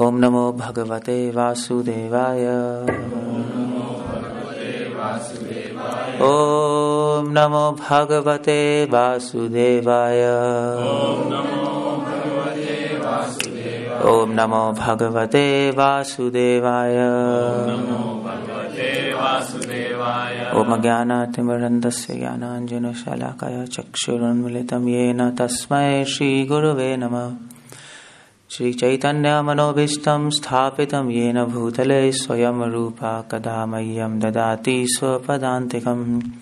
Om Namo Bhagavate Vasudevaya. Om Namo Bhagavate Vasudevaya. Om Namo Bhagavate Vasudevaya. Om Jnana Timirandasya Jnananjana Shalakaya Chakshurunmilitam Yena Tasmai Shri Gurave Namah. Shri Chaitanya Manobhishtam Sthapitam Yena Bhutale Swayam Rupa Kadamayyam Dadati Swapadantikam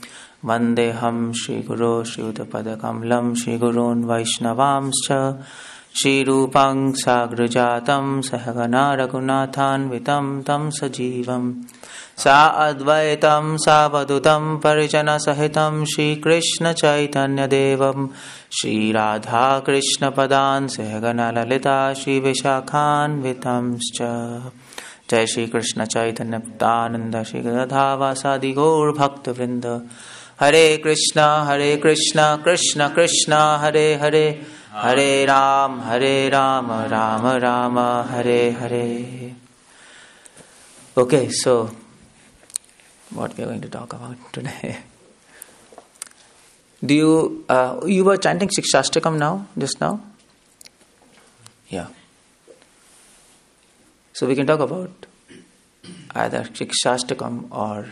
Vandeham Shri Guru Shri Uttapadakamalam Shri Gurun Vaishnavamscha Shri Rupang Sagrajatam Sahagana Raghunathan Vitam Tam Sajivam Sa Advaitam Savadutam Parijana Sahitam Shri Krishna Chaitanya Devam Shri Radha Krishna Padan Sahagana Lalita Shri Vishakhan Vitamscha Jai Shri Krishna Chaitanya Nanda Shri Gadadha Vasadi Gaur Bhakta Vrinda Hare Krishna Krishna Krishna Hare Hare Hare Ram Rama Rama Hare Hare. Okay, so what we are going to talk about today? Do you were chanting Shikshashtakam now, just now? Yeah. So we can talk about either Shikshashtakam or...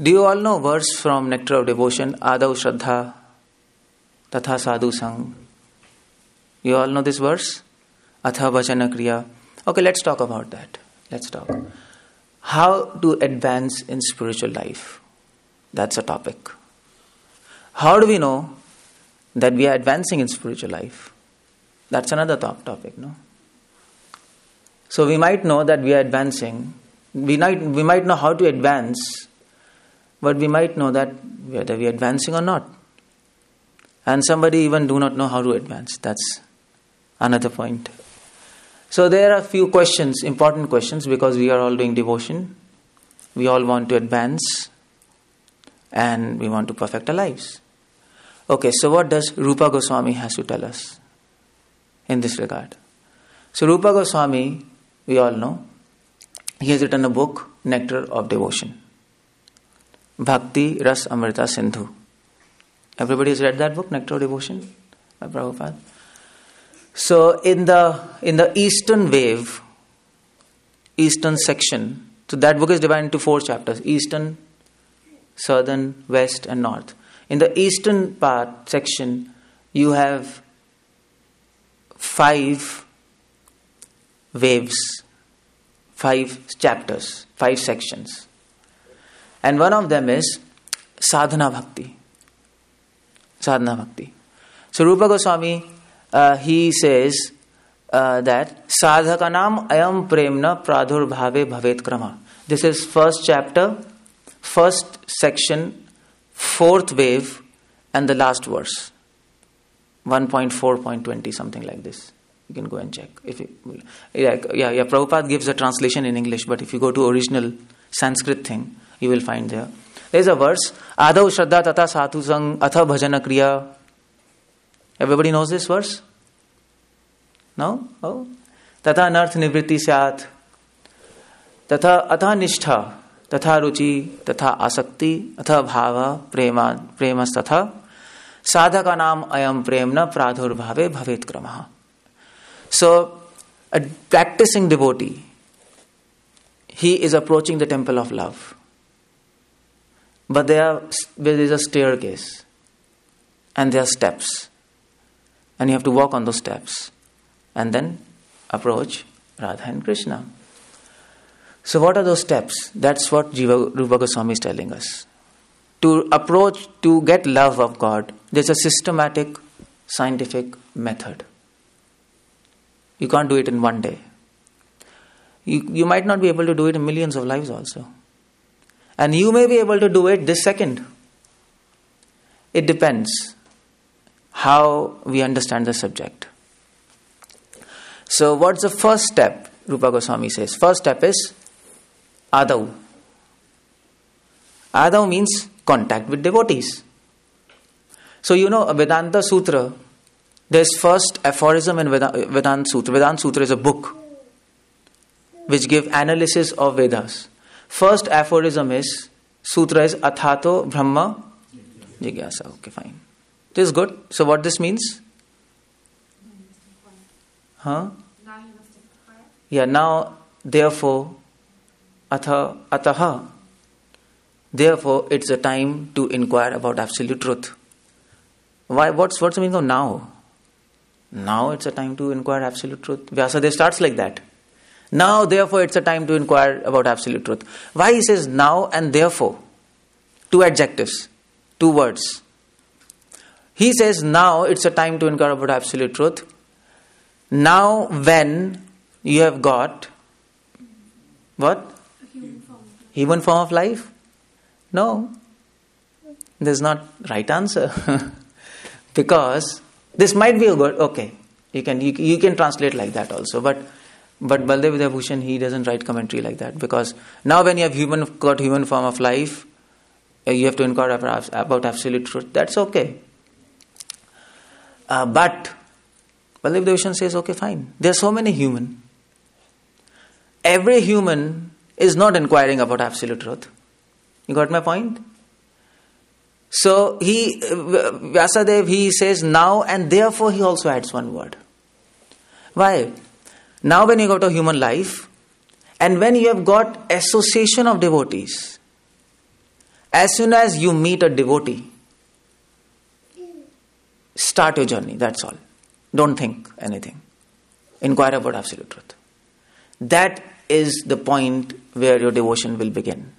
Do you all know verse from Nectar of Devotion, Adau Shraddha Tatha Sadhu Sang? You all know this verse? Atha Vachana Kriya. Okay, let's talk about that. Let's talk. How to advance in spiritual life. That's a topic. How do we know that we are advancing in spiritual life? That's another topic, no? So we might know that we are advancing. We might know how to advance, but we might know that whether we are advancing or not. And somebody even do not know how to advance. That's another point. So there are a few questions, important questions, because we are all doing devotion. We all want to advance and we want to perfect our lives. Okay, so what does Rupa Goswami has to tell us in this regard? So Rupa Goswami, we all know, he has written a book, Nectar of Devotion. Bhakti Ras Amrita Sindhu. Everybody has read that book, Nectar of Devotion by Prabhupada. So in the Eastern wave, Eastern section, so that book is divided into 4 chapters, Eastern, Southern, West and North. In the Eastern part section, you have 5 waves, 5 chapters, 5 sections. And one of them is Sadhana Bhakti. Sadhana Bhakti. So Rupa Goswami, he says that Sadhakanam ayam premna pradhurbhave bhavet krama. This is first chapter, first section, 4th wave, and the last verse. 1.4.20, something like this. You can go and check. Prabhupada gives a translation in English, but if you go to original Sanskrit thing, you will find there. There is a verse, Adau Shraddha Tata Sadhu Sang Atha Bhajana Kriya. Everybody knows this verse? No? Oh. Tata Anarth Nivritti Syat. Tata Atha Nishtha. Tatha Ruchi. Tatha Asakti. Atha Bhava. Premas Tatha. Sadhakanam ayam premna pradhurbhave bhavet kramaha. So, a practicing devotee, he is approaching the temple of love. But there is a staircase. And there are steps. And you have to walk on those steps. And then approach Radha and Krishna. So what are those steps? That's what Rupa Goswami is telling us. To approach, to get love of God, there's a systematic, scientific method. You can't do it in one day. You might not be able to do it in millions of lives also. And you may be able to do it this second. It depends how we understand the subject. So what's the first step? Rupa Goswami says. First step is Adau. Adau means contact with devotees. So you know, a Vedanta Sutra, there's first aphorism in Vedanta Sutra. Vedanta Sutra is a book. which give analysis of Vedas. First aphorism is, sutra is Athato Brahma Jigyasa. Okay, fine. This is good. So what this means? Yeah, now, therefore, Ataha. Therefore, it's a time to inquire about absolute truth. Why? What's the meaning of now? Now it's a time to inquire absolute truth. Vyasadeva starts like that. Now, therefore, it's a time to inquire about absolute truth. Why he says now and therefore? Two adjectives, two words. He says now it's a time to inquire about absolute truth. Now when you have got what? Human form of life? No. There's not right answer. Because this might be a good, okay. You can translate like that also. But Baldev Vidyabhushan, he doesn't write commentary like that. Because now when you have got human form of life, you have to inquire about absolute truth. That's okay. But Baldev Vidyabhushan says, okay, fine. There are so many human. Every human is not inquiring about absolute truth. You got my point? So Vyasadeva, he says now and therefore he also adds one word. Why? Now when you got a human life and when you have got association of devotees, as soon as you meet a devotee, start your journey, that's all. Don't think anything. Inquire about absolute truth. That is the point where your devotion will begin.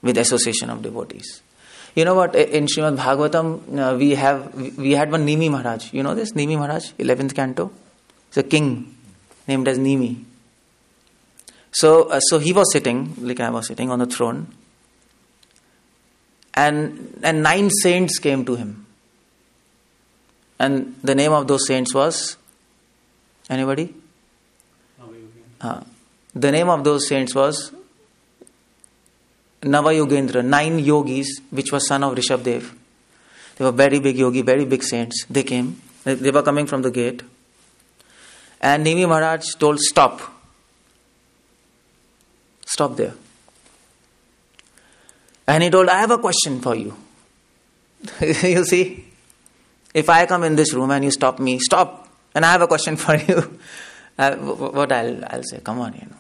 With association of devotees. You know what, in Srimad Bhagavatam, we had one Nimi Maharaj. You know this, Nimi Maharaj, 11th canto? It's a king named as Nimi. So he was sitting, like I was sitting on the throne. And 9 saints came to him. And the name of those saints was? Anybody? The name of those saints was Navayogendra, 9 yogis, which was son of Rishabdev. They were very big yogi, very big saints. They came. They were coming from the gate. And Nimi Maharaj told, stop. Stop there. And he told, I have a question for you. You see, if I come in this room and you stop me, stop. And I have a question for you. What I'll say, come on,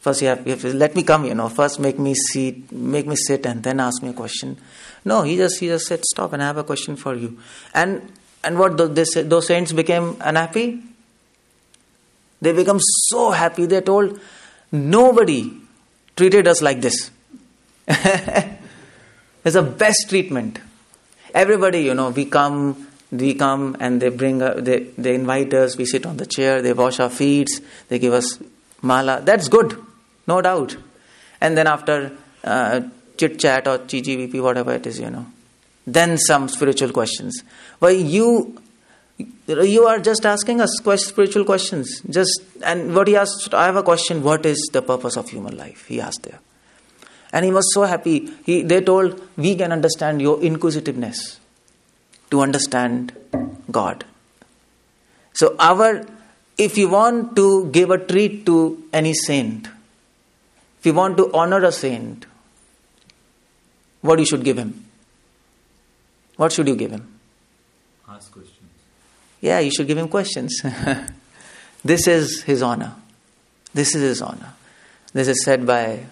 First you have to let me come, First make me sit and then ask me a question. No, he just said, stop and I have a question for you. And what those saints became unhappy? They become so happy. They told, nobody treated us like this. It's the best treatment. Everybody, we come and they bring, they invite us, we sit on the chair, they wash our feet, they give us mala. That's good, no doubt. And then after chit chat or GGVP, whatever it is, then some spiritual questions. Well, you are just asking us spiritual questions. And what he asked, I have a question, what is the purpose of human life? He asked there. And he was so happy. They told, we can understand your inquisitiveness to understand God. So if you want to give a treat to any saint, if you want to honor a saint, what you should give him? What should you give him? Ask questions. Yeah, you should give him questions. This is his honor. This is his honor. This is said by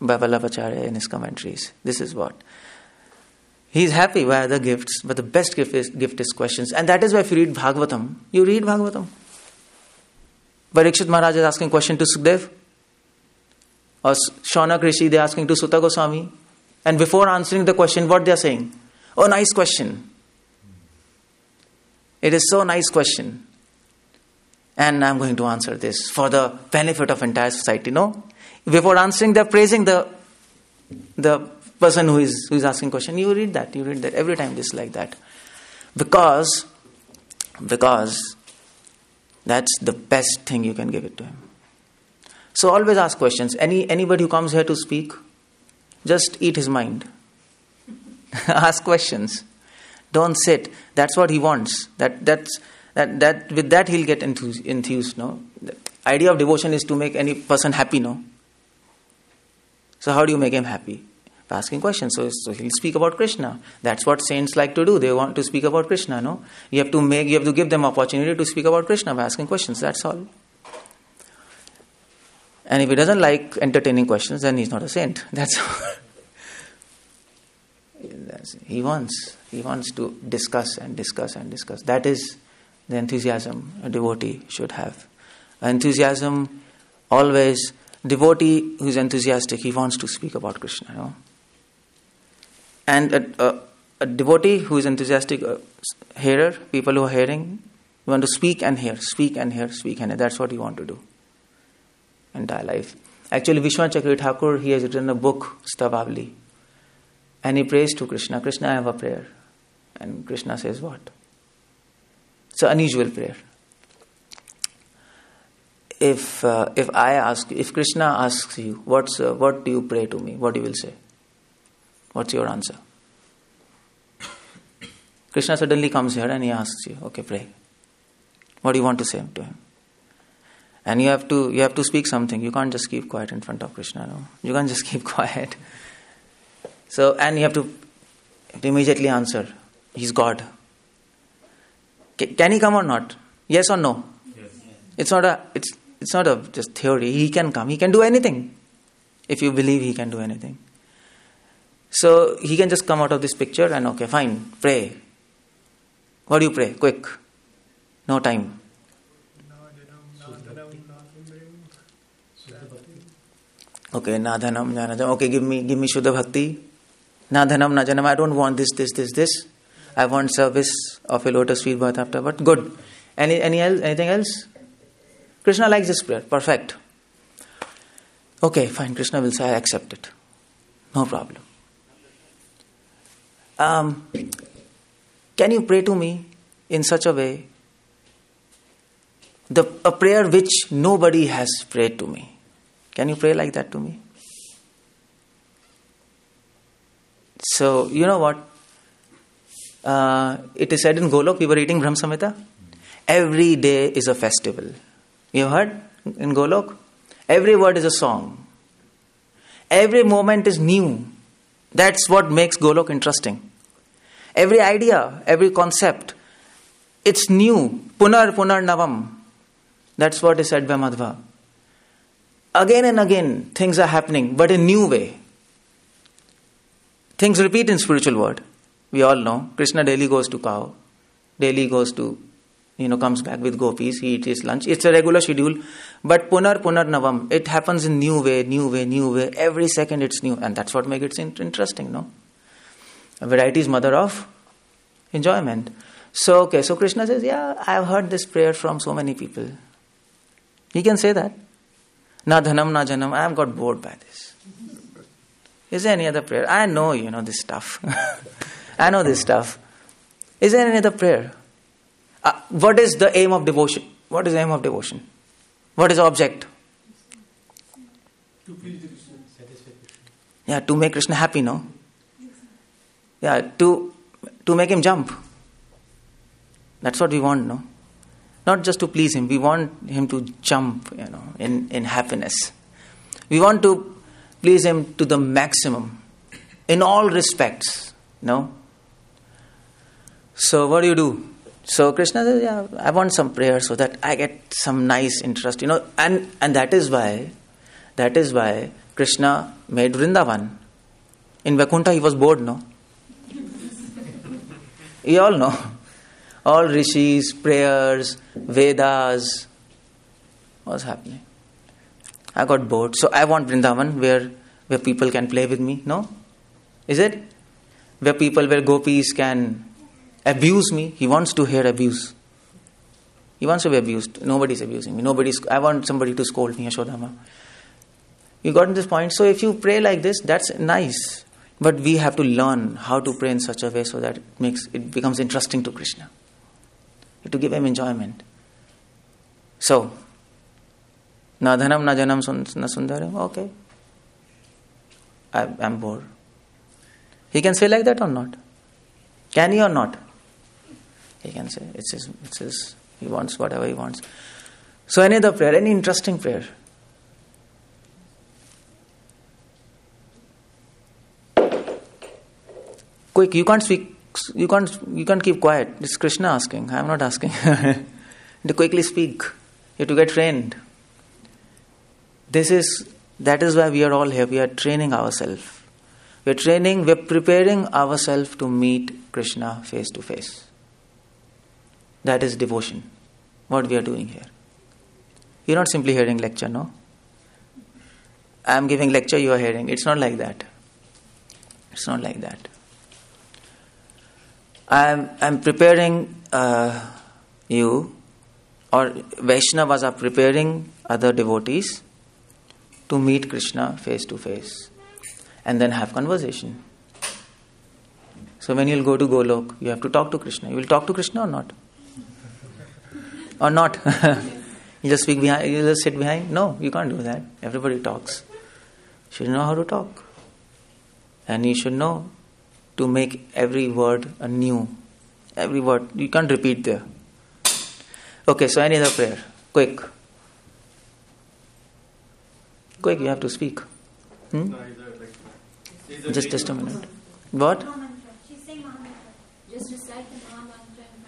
Vallabhacharya in his commentaries. This is what. He's happy by other gifts, but the best gift is questions. And that is why if you read Bhagavatam, you read Bhagavatam. Parikshit Maharaj is asking a question to Sukdev. Or Shaunak Rishi, they are asking to Sutta Goswami. And before answering the question, what they are saying? Oh, nice question. It is so nice question. And I'm going to answer this for the benefit of entire society. No? Before answering, they're praising the person who is asking question. You read that every time. This like that, because that's the best thing you can give it to him. So always ask questions. Anybody who comes here to speak, just eat his mind. Ask questions. Don't sit. That's what he wants. That with that he'll get enthused. No, the idea of devotion is to make any person happy. No. So how do you make him happy? By asking questions. So he'll speak about Krishna. That's what saints like to do. They want to speak about Krishna. No, you have to give them opportunity to speak about Krishna by asking questions. That's all. And if he doesn't like entertaining questions, then he's not a saint. That's all. He wants to discuss and discuss and discuss. That is the enthusiasm a devotee should have. Enthusiasm, always, devotee who is enthusiastic, he wants to speak about Krishna. No? And a devotee who is enthusiastic, hearer, people who are hearing, you want to speak and hear, speak and hear, speak and hear. That's what you want to do. Entire life. Actually, Vishwanath Chakravarti Thakur, he has written a book, Stavavali. And he prays to Krishna. Krishna, I have a prayer. And Krishna says what? It's an unusual prayer. If Krishna asks you, what do you pray to me? What you will say? What's your answer? Krishna suddenly comes here and he asks you, okay, pray. What do you want to say to him? And you have to speak something. You can't just keep quiet in front of Krishna. No? You can't just keep quiet. So, and you have to immediately answer. He's God. Can he come or not? Yes or no? Yes. It's not a just theory. He can come. He can do anything. If you believe he can do anything. So he can just come out of this picture and okay, fine, pray. What do you pray? Quick. No time. Okay, na dhanam, na janam. Okay, give me Shuddha Bhakti. Na dhanam, na janam. I don't want this. I want service of a lotus feet birth after birth. Good. Anything else? Krishna likes this prayer. Perfect. Okay, fine. Krishna will say, I accept it. No problem. Can you pray to me in such a way? A prayer which nobody has prayed to me. Can you pray like that to me? So, you know what? It is said in Golok, we were eating Brahm Samhita. Every day is a festival. You have heard in Golok? Every word is a song. Every moment is new. That's what makes Golok interesting. Every idea, every concept, it's new. Punar navam. That's what is said by Madhva. Again and again, things are happening, but in new way. Things repeat in spiritual world. We all know. Krishna daily goes to cow. Daily goes to, comes back with gopis. He eats his lunch. It's a regular schedule. But punar navam. It happens in new way. Every second it's new. And that's what makes it interesting, no? Variety is mother of enjoyment. So Krishna says, yeah, I've heard this prayer from so many people. He can say that. Na dhanam, na janam. I have got bored by this. Is there any other prayer? I know, this stuff. I know this stuff. Is there any other prayer? What is the aim of devotion? What is the aim of devotion? What is the object? To please Krishna, satisfy Krishna. Yeah, to make Krishna happy, no? Yeah, to make him jump. That's what we want, no? Not just to please him. We want him to jump, in happiness. We want to please him to the maximum. In all respects, no? So what do? So Krishna says, yeah, I want some prayer so that I get some nice interest, and that is why Krishna made Vrindavan. In Vaikuntha he was bored, no? You all know. All rishis, prayers, Vedas. What's happening? I got bored. So I want Vrindavan where people can play with me. No? Is it? Where gopis can abuse me. He wants to hear abuse. He wants to be abused. Nobody's abusing me. I want somebody to scold me, Yashodhama. You got to this point. So if you pray like this, that's nice. But we have to learn how to pray in such a way so that it becomes interesting to Krishna. To give him enjoyment. So, na dhanam, na janam, na sundaram. Okay. I'm bored. He can say like that or not? Can he or not? He can say. It's his He wants whatever he wants. So any other prayer, any interesting prayer? Quick, you can't speak, you can't keep quiet. It's Krishna asking, I am not asking. To quickly speak. You have to get trained. That is why we are all here. We are training ourselves. We're preparing ourselves to meet Krishna face to face. That is devotion. What we are doing here. You're not simply hearing lecture, no? I am giving lecture, you are hearing. It's not like that. It's not like that. I'm preparing you, or Vaishnavas are preparing other devotees to meet Krishna face to face and then have conversation. So when you'll go to Golok, you have to talk to Krishna. You will talk to Krishna or not? Or not? You just speak behind, you just sit behind? No, you can't do that. Everybody talks. You should know how to talk. And you should know to make every word anew. Every word. You can't repeat there. Okay, so any other prayer? Quick. Quick, you have to speak. Just a minute. What? She's saying Mahamantra. Just recite the Mahamantra in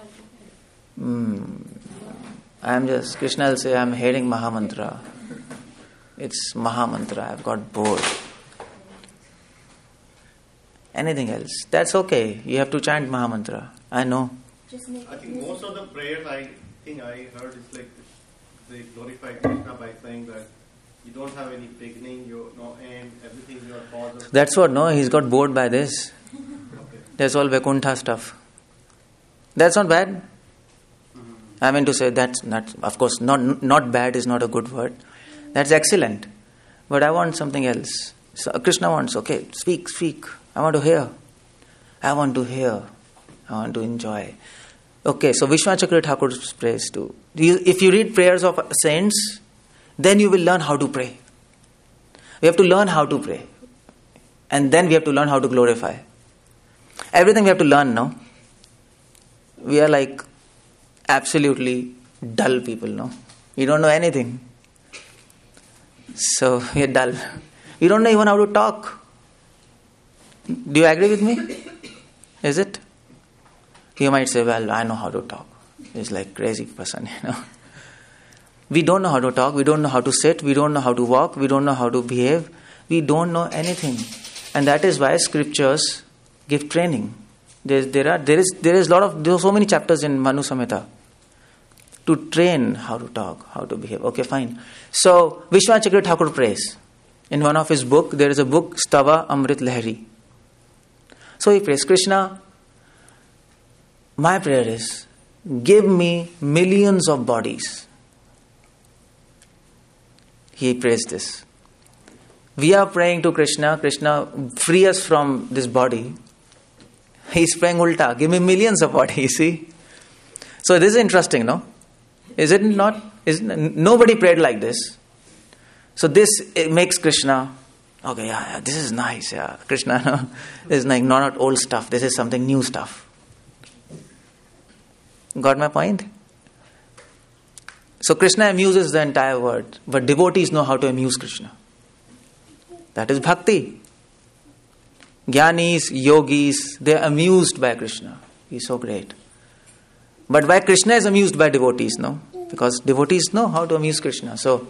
front of her. Krishna will say, I'm hearing Mahamantra. It's Mahamantra. I've got bored. Anything else? That's okay. You have to chant Mahamantra. I know. I think most of the prayers I heard is like they glorify Krishna by saying that you don't have any beginning, no end, everything you are cause of. That's what, no? He's got bored by this. Okay. That's all Vaikuntha stuff. That's not bad. I mean to say that's not, of course, not bad is not a good word. That's excellent. But I want something else. So Krishna wants, okay, speak. I want to hear. I want to enjoy. Okay, so Vishwanath Chakravarti Thakur's prays too. If you read prayers of saints, then you will learn how to pray. We have to learn how to pray. And then we have to learn how to glorify. Everything we have to learn now. We are like absolutely dull people, no? We don't know anything. So we are dull. We don't know even how to talk. Do you agree with me? Is it? You might say, well, I know how to talk. It's like crazy person, We don't know how to talk. We don't know how to sit. We don't know how to walk. We don't know how to behave. We don't know anything. And that is why scriptures give training. There are so many chapters in Manu Samhita to train how to talk, how to behave. Okay, fine. So Vishwanath Chakravarti Thakur prays. In one of his book, there is a book, Stava Amrit Lahari. So he prays, Krishna, my prayer is, give me millions of bodies. He prays this. We are praying to Krishna, free us from this body. He's praying ulta, give me millions of bodies, see? So this is interesting, no? Is it not? Nobody prayed like this. So it makes Krishna, okay, yeah, this is nice, yeah. Krishna, no? This is like not old stuff, this is something new stuff. Got my point? So Krishna amuses the entire world, but devotees know how to amuse Krishna. That is bhakti. Jnanis, yogis, they are amused by Krishna. He's so great. But why Krishna is amused by devotees, no? Because devotees know how to amuse Krishna. So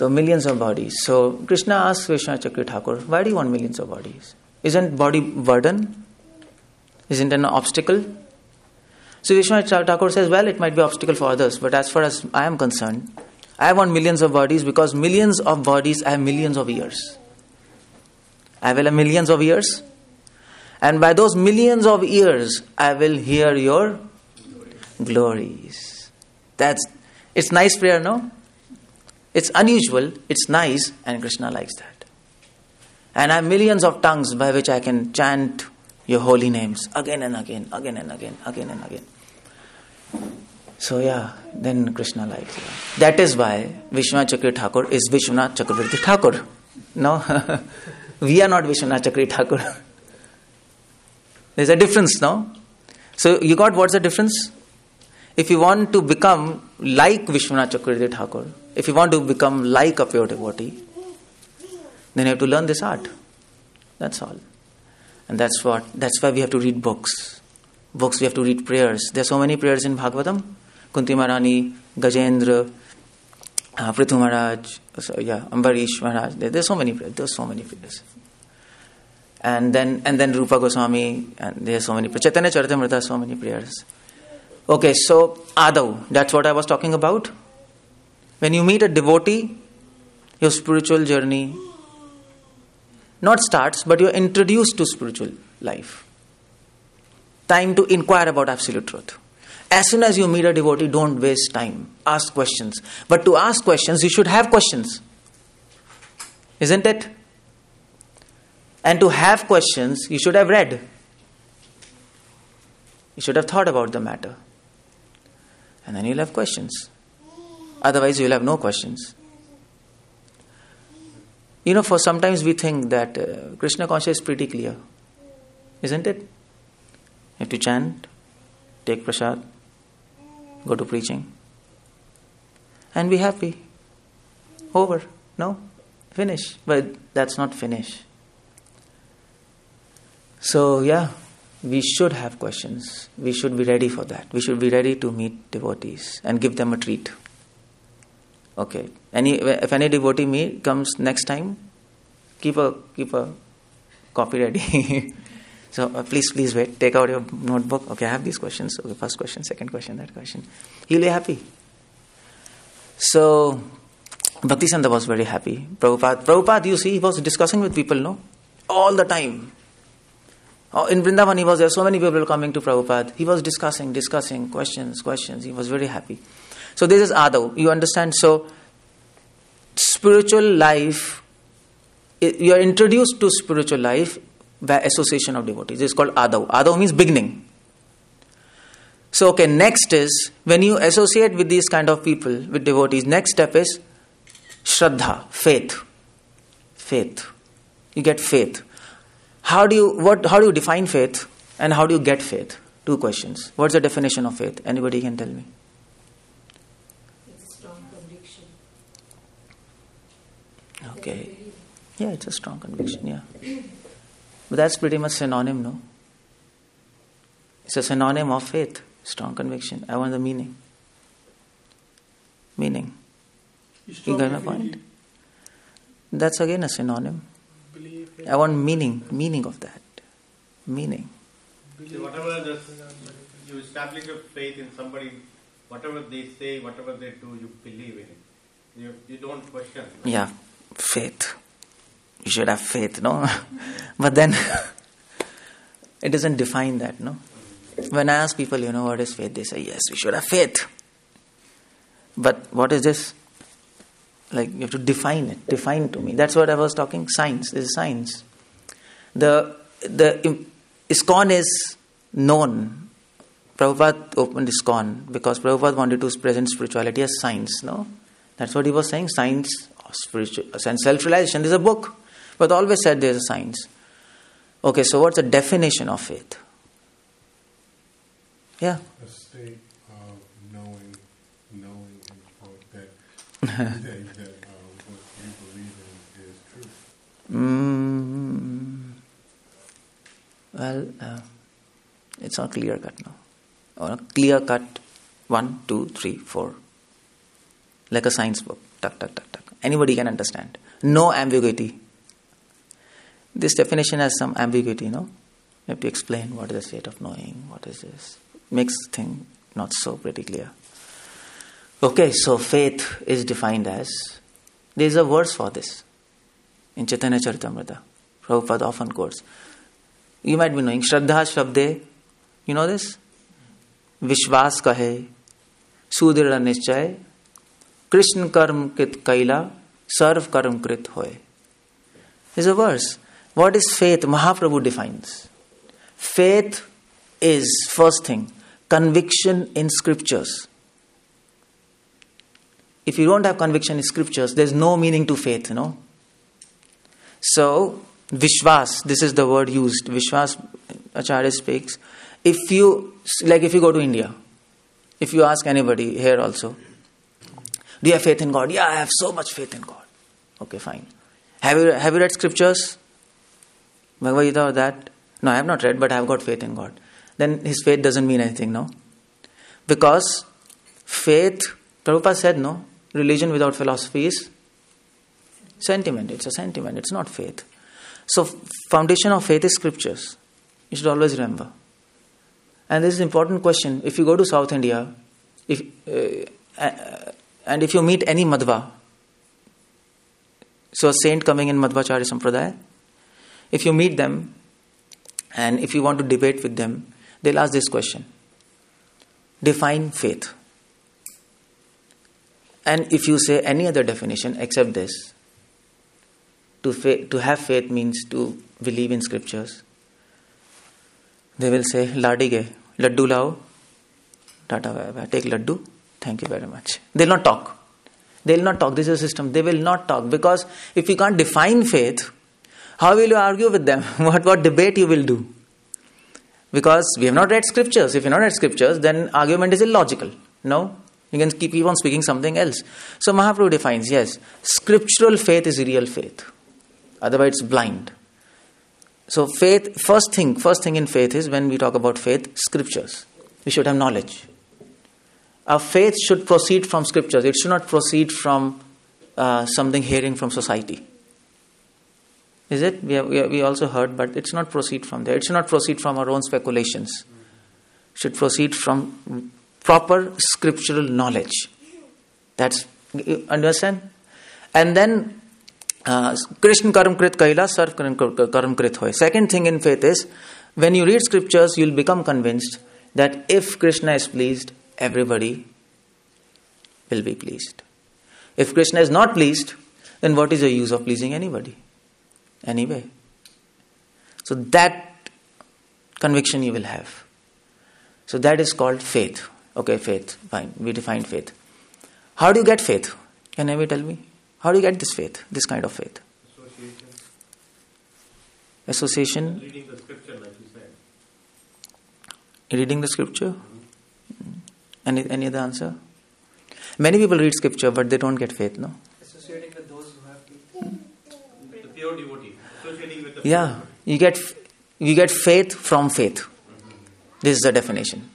millions of bodies. So Krishna asks Vishwanath Chakravarti Thakur, why do you want millions of bodies? Isn't body burden? Isn't it an obstacle? So Vishwanath Thakur says, well, it might be an obstacle for others, but as far as I am concerned, I want millions of bodies because millions of bodies I have millions of years. I will have millions of years. And by those millions of years, I will hear your glories. It's nice prayer, no? It's unusual, it's nice, and Krishna likes that. And I have millions of tongues by which I can chant your holy names again and again, again and again, again and again. So then Krishna likes it. That is why Vishwanath Chakravarti Thakur is Vishwanath Chakravarti Thakur. No? We are not Vishwanath Chakravarti Thakur. There's a difference, no? So you got what's the difference? if you want to become like Vishwanath Chakravarti Thakur, if you want to become like a pure devotee, then you have to learn this art. That's all. And that's why we have to read books. Books, we have to read prayers. There are so many prayers in Bhagavatam. Kunti Maharani, Gajendra, Prithu Maharaj, Ambarish Maharaj. There's so many prayers. There's so many prayers. And then Rupa Goswami, and there's so many prayers. Chaitanya Charitamrita, so many prayers. Okay, so Adav, that's what I was talking about. When you meet a devotee, your spiritual journey not starts, but you're introduced to spiritual life. Time to inquire about absolute truth. As soon as you meet a devotee, don't waste time. Ask questions. But to ask questions, you should have questions. Isn't it? And to have questions, you should have read. You should have thought about the matter. And then you'll have questions. Otherwise, you'll have no questions. For sometimes we think that Krishna consciousness is pretty clear. Isn't it? You have to chant, take prasad, go to preaching, and be happy. Over. No? Finish. But that's not finish. So, we should have questions. We should be ready for that. We should be ready to meet devotees and give them a treat. Okay. If any devotee comes next time, keep a copy ready. So please wait. Take out your notebook. Okay, I have these questions. Okay, first question, second question, that question. He'll be happy. So Bhaktisiddhanta was very happy. Prabhupada, you see, he was discussing with people, no? All the time. In Vrindavan, he was there. So many people coming to Prabhupada. He was discussing, questions. He was very happy. So this is Adav. You understand? So spiritual life, you are introduced to spiritual life by association of devotees. This is called Adav. Adav means beginning. So next is, when you associate with these kind of people, with devotees, next step is Shraddha, faith. Faith. You get faith. How do you define faith and how do you get faith? Two questions. What's the definition of faith? Anybody can tell me? It's a strong conviction. Okay. Yeah, it's a strong conviction, yeah. But that's pretty much synonym, no? It's a synonym of faith, strong conviction. I want the meaning. Meaning. You got my point? That's again a synonym. I want meaning of that. Meaning. So whatever you establish your faith in somebody, whatever they say, whatever they do, you believe in it. You don't question. Yeah, faith. You should have faith, no? But then, it doesn't define that, no? When I ask people, what is faith? They say, yes, we should have faith. But what is this? Like, you have to define it. Define to me. That's what I was talking. Science. This is science. The ISKCON is known. Prabhupada opened ISKCON because Prabhupada wanted to present spirituality as science, no? That's what he was saying. Science, spiritual, and self-realization. There's a book. But always said there's a science. Okay, so what's the definition of faith? Yeah. A state of knowing that what you believe in is true. Well, it's not clear cut now. Or clear cut 1, 2, 3, 4. Like a science book. Tuck. Anybody can understand. No ambiguity. This definition has some ambiguity, no? You have to explain what is the state of knowing, what is this. Makes thing not so pretty clear. Okay, so faith is defined as, there is a verse for this in Chaitanya Charitamrita. Prabhupada often quotes. You might be knowing, Shraddha Shabde, you know this? Vishwas kahe, Sudrida Nischay, Krishna karm krit kaila, Sarv karm krit hoy. There's a verse. What is faith? Mahaprabhu defines. Faith is, first thing, conviction in scriptures. If you don't have conviction in scriptures, there's no meaning to faith, no? So, Vishwas, this is the word used. Vishwas, Acharya speaks. If you go to India, If you ask anybody here also, do you have faith in God? Yeah, I have so much faith in God. Okay, fine. Have you read scriptures? Bhagavad Gita or that? No, I have not read, but I have got faith in God. Then his faith doesn't mean anything, no? Because faith, Prabhupada said, no, religion without philosophy is sentiment. It's a sentiment, it's not faith. So, foundation of faith is scriptures. You should always remember. And this is an important question. If you go to South India, and if you meet any Madhva, so a saint coming in Madhvacharya Sampradaya, if you meet them and if you want to debate with them, they'll ask this question. Define faith. And if you say any other definition except this, to have faith means to believe in scriptures, they will say, Ladige, laddu lao, tata bye, take laddu, thank you very much. They'll not talk. They'll not talk. This is a system. They will not talk, because if you can't define faith, how will you argue with them? What debate you will do? Because we have not read scriptures. If you have not read scriptures, then argument is illogical. No? You can keep on speaking something else. So Mahaprabhu defines, yes, scriptural faith is real faith. Otherwise it's blind. So faith, first thing in faith is, when we talk about faith, scriptures. We should have knowledge. Our faith should proceed from scriptures. It should not proceed from something hearing from society. Is it? We also heard, but it should not proceed from there. It should not proceed from our own speculations. It should proceed from proper scriptural knowledge. That's, you understand? And then, Krishna karam krit kaila, sarv karam krit hoy. Second thing in faith is, when you read scriptures, you'll become convinced that if Krishna is pleased, everybody will be pleased. If Krishna is not pleased, then what is the use of pleasing anybody? Anyway. So that conviction you will have. So that is called faith. Okay, faith. Fine. We defined faith. How do you get faith? Can anybody tell me? How do you get this faith? This kind of faith? Association. Reading the scripture, like you said. Reading the scripture? Any other answer? Many people read scripture, but they don't get faith, no? Associating with those who have faith. The pure devotee. Associating with the Yeah, you get faith from faith. This is the definition.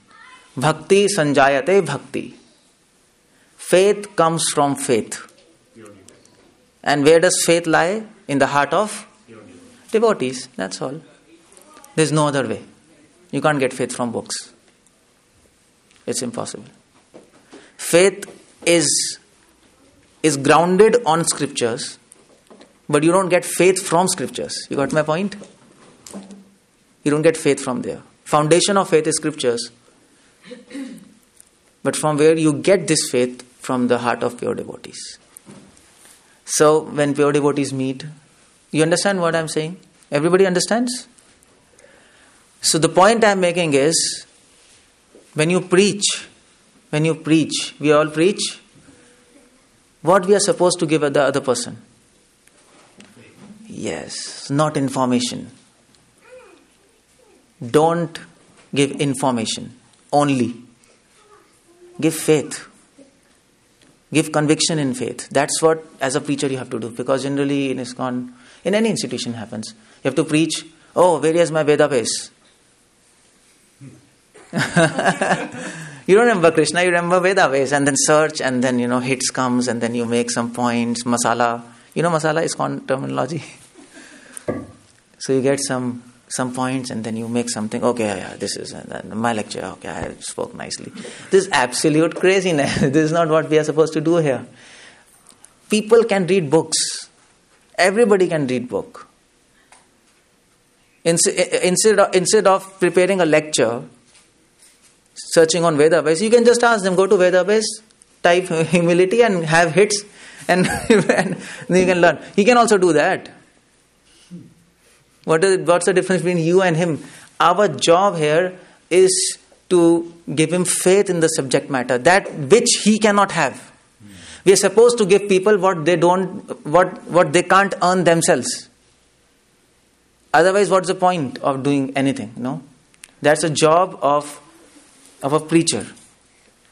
Bhakti sanjayate bhakti. Faith comes from faith. And where does faith lie? In the heart of devotees. That's all. There's no other way. You can't get faith from books. It's impossible. Faith is grounded on scriptures, but you don't get faith from scriptures. You got my point? You don't get faith from there. Foundation of faith is scriptures. But from where you get this faith? From the heart of pure devotees. So when pure devotees meet, you understand what I'm saying? Everybody understands? So the point I'm making is, when you preach, we all preach, what we are supposed to give the other person? Yes, not information. Don't give information only. Give faith. Give conviction in faith. That's what, as a preacher, you have to do. Because generally in ISKCON, in any institution happens. You have to preach, oh, where is my Vedabase? You don't remember Krishna, you remember Vedabase. And then search, and then, hits comes, and then you make some points, masala. Masala is ISKCON terminology. So you get some points, and then you make something. Okay, yeah, this is my lecture. Okay, I spoke nicely. This is absolute craziness. This is not what we are supposed to do here. People can read books. Everybody can read book. Instead of preparing a lecture, searching on Vedabase, you can just ask them, go to Vedabase, type humility and have hits, and then you can learn. He can also do that. What's the difference between you and him? Our job here is to give him faith in the subject matter, that which he cannot have. We are supposed to give people what they can't earn themselves. Otherwise, what's the point of doing anything? No, that's a job of a preacher.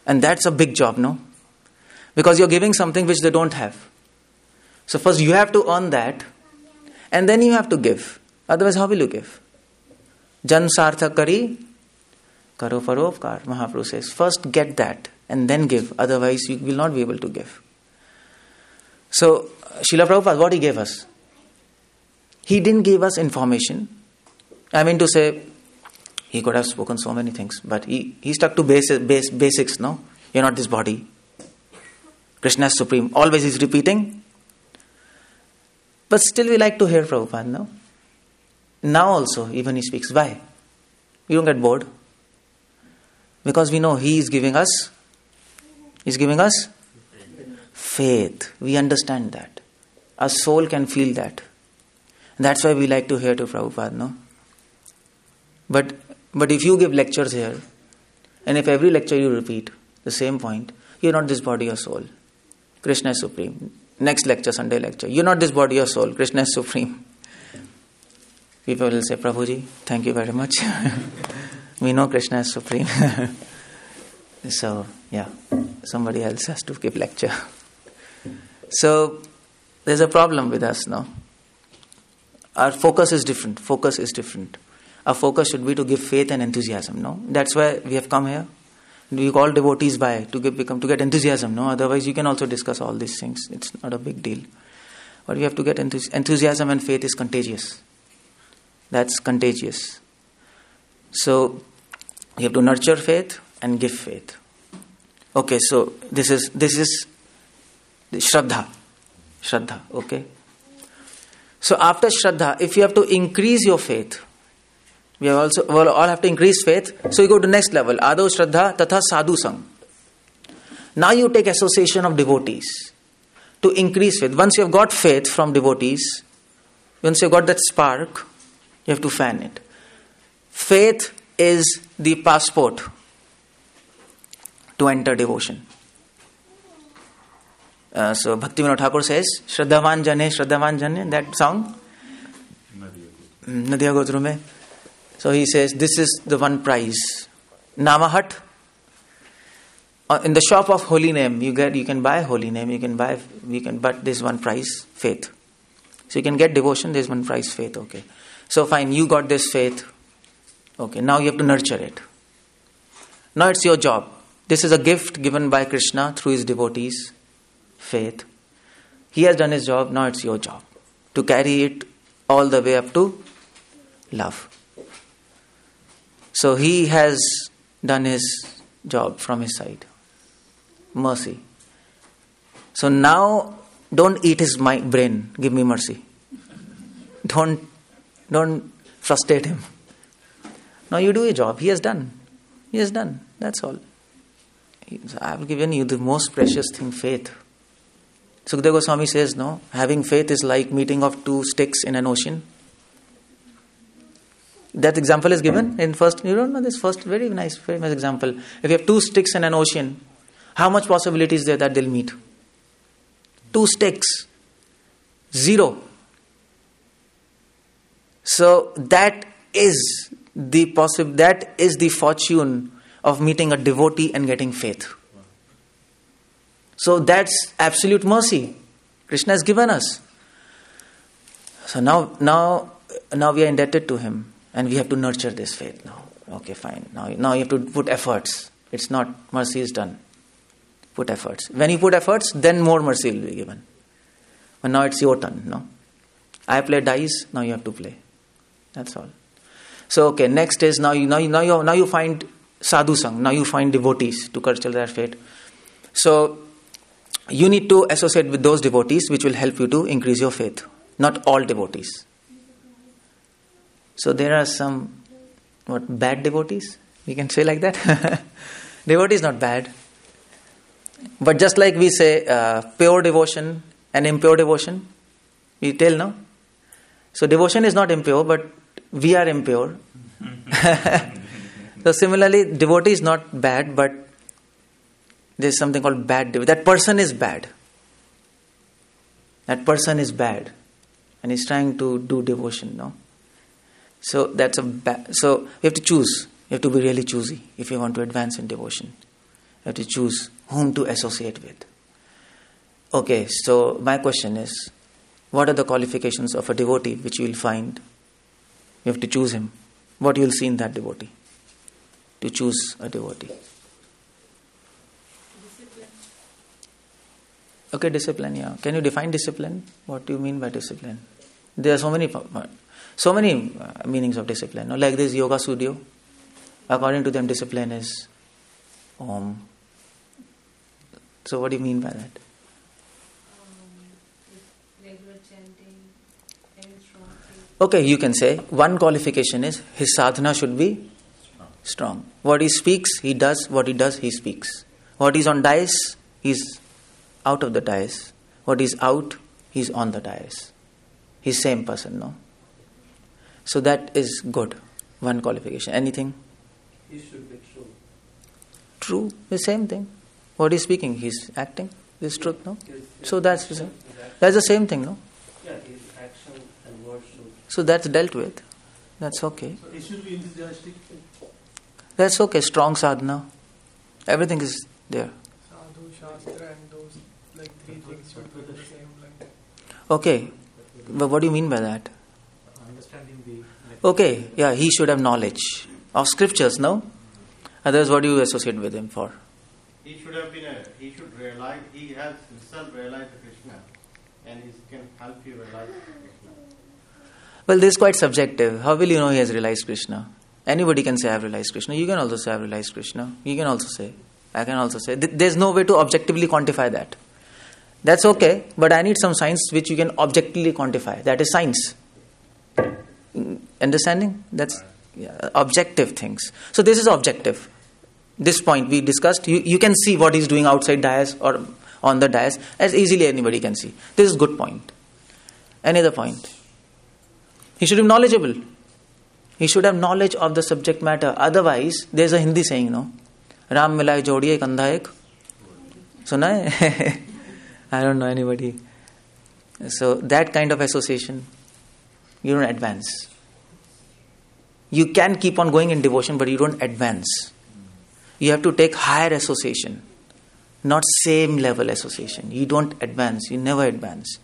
And that's a big job, no? Because you're giving something which they don't have. So first you have to earn that, and then you have to give. Otherwise, how will you give? Jan sarthak kari, karo paropkar, Mahaprabhu says. First get that, and then give. Otherwise, you will not be able to give. So, Srila Prabhupada, what he gave us? He didn't give us information. I mean to say, he could have spoken so many things, but he stuck to basics, no? You're not this body. Krishna is supreme. Always he's repeating. But still we like to hear Prabhupada, no? Now also, even he speaks. Why? We don't get bored. Because we know he is giving us faith. We understand that. Our soul can feel that. And that's why we like to hear to Prabhupada, no? But if you give lectures here, and if every lecture you repeat the same point, you're not this body or soul. Krishna is supreme. Next lecture, Sunday lecture, you're not this body or soul. Krishna is supreme. People will say, Prabhuji, thank you very much. We know Krishna is supreme. So, yeah, somebody else has to give lecture. So, there's a problem with us now. Our focus is different. Our focus should be to give faith and enthusiasm, no? That's why we have come here. We call devotees by to get enthusiasm, no? Otherwise you can also discuss all these things. It's not a big deal. But we have to get enthusiasm, and faith is contagious. That's contagious. So you have to nurture faith and give faith. Okay, so this is the Shraddha, okay? So after Shraddha, if you have to increase your faith, we all have to increase faith. So you go to next level. Adav Shraddha Tatha Sadhu Sang. Now you take association of devotees to increase faith. Once you have got faith from devotees, once you have got that spark, you have to fan it. Faith is the passport to enter devotion. So Bhakti Vinod Thakur says, Shraddhavan Jane, that song, Nadiya Gotru mein. So he says, this is the one prize. Namahat. In the shop of holy name, you can buy holy name, but there's one prize, faith. So you can get devotion, there's one prize, faith, okay. So fine, you got this faith. Okay, now you have to nurture it. Now it's your job. This is a gift given by Krishna through his devotees, faith. He has done his job, now it's your job to carry it all the way up to love. So he has done his job from his side. Mercy. So now don't eat his brain. Give me mercy. Don't frustrate him. Now you do your job. He has done. That's all. I have given you the most precious thing, faith. Sukadeva Goswami says, no, having faith is like meeting of two sticks in an ocean. That example is given in first, you don't know this first, very nice example. If you have two sticks in an ocean, how much possibility is there that they'll meet? Two sticks. 0. So that is the fortune of meeting a devotee and getting faith. So that's absolute mercy. Krishna has given us. So now we are indebted to him. And we have to nurture this faith now. Okay, fine. Now you have to put efforts. It's not mercy is done. Put efforts. When you put efforts, then more mercy will be given. But now it's your turn, no? I play dice, now you have to play. That's all. So okay, next is now you find sadhu sang. Now you find devotees to culture their faith. So you need to associate with those devotees which will help you to increase your faith. Not all devotees. So there are some bad devotees, we can say like that. Devotee is not bad. But just like we say pure devotion and impure devotion, we tell, no? So devotion is not impure, but we are impure. So similarly, devotee is not bad, but there is something called bad devotee. That person is bad. And he's trying to do devotion, no? So that's so you have to choose. You have to be really choosy if you want to advance in devotion. have to choose whom to associate with. Okay, so my question is, what are the qualifications of a devotee which you will find? You have to choose him. What you will see in that devotee? To choose a devotee. Discipline. Okay, discipline, yeah. Can you define discipline? What do you mean by discipline? There are so many meanings of discipline. No? Like this yoga studio. According to them, discipline is Om. So what do you mean by that? Regular chanting, very strong faith. Okay, you can say one qualification is his sadhana should be strong. What he speaks, he does. What he does, he speaks. What is on dais, he's out of the dais. What is out, he's on the dais. He's same person, no? So that is good. One qualification. Anything? He should be true. True, the same thing. What he's speaking, he's acting. This is truth, no? So that's the same thing, no? Yeah, his action and words should. So that's dealt with. That's okay. So it should be enthusiastic. That's okay. Strong sadhana. Everything is there. Sadhu, Shastra, and those like three things should be the same. Like Okay. But what do you mean by that? Understanding the. Okay. Yeah, he should have knowledge of scriptures, no? Otherwise, what do you associate with him for? He should have been he should realize, he has himself realized Krishna, and he can help you realize Krishna. Well, this is quite subjective. How will you know he has realized Krishna? Anybody can say, I have realized Krishna. You can also say, I have realized Krishna. You can also say, I can also say. There's no way to objectively quantify that. That's okay, but I need some science which you can objectively quantify. That is science. Understanding? That's objective things. So this is objective. This point we discussed, you can see what he's doing outside dais or on the dais as easily anybody can see. This is a good point. Any other point? He should be knowledgeable. He should have knowledge of the subject matter. Otherwise, there's a Hindi saying, no? Ram milai jodiye kandha ek. Suna hai? I don't know anybody. So that kind of association, you don't advance. You can keep on going in devotion, but you don't advance. You have to take higher association, not same level association. You don't advance. You never advance.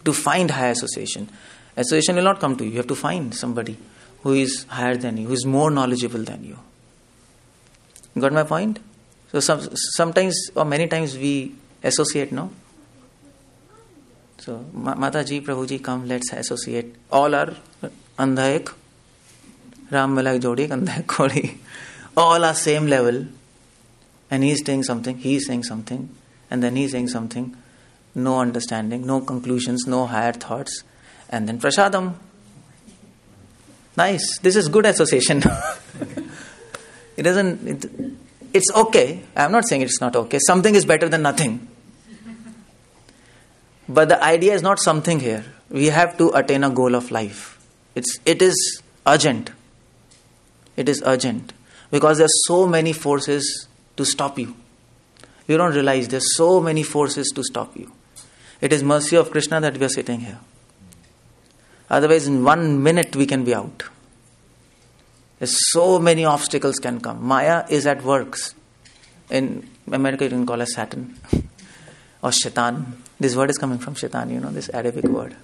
To find higher association. Association will not come to you. You have to find somebody who is higher than you, who is more knowledgeable than you. Got my point? So sometimes or many times we associate, no? So Mataji, Prabhuji, come, let's associate. All are andha ek, Ram milai jodi, andha ek kodi. All are same level, and he is saying something, he is saying something, and then he is saying something. No understanding, no conclusions, no higher thoughts, and then prasadam. Nice. This is good association. It's okay. I'm not saying it's not okay. Something is better than nothing. But the idea is not something here. We have to attain a goal of life. It is urgent. It is urgent. Because there are so many forces to stop you. You don't realize there are so many forces to stop you. It is mercy of Krishna that we are sitting here. Otherwise, in 1 minute we can be out. There's so many obstacles can come. Maya is at works. In America, you can call it Satan or Shaitan. This word is coming from Shaitan, this Arabic word.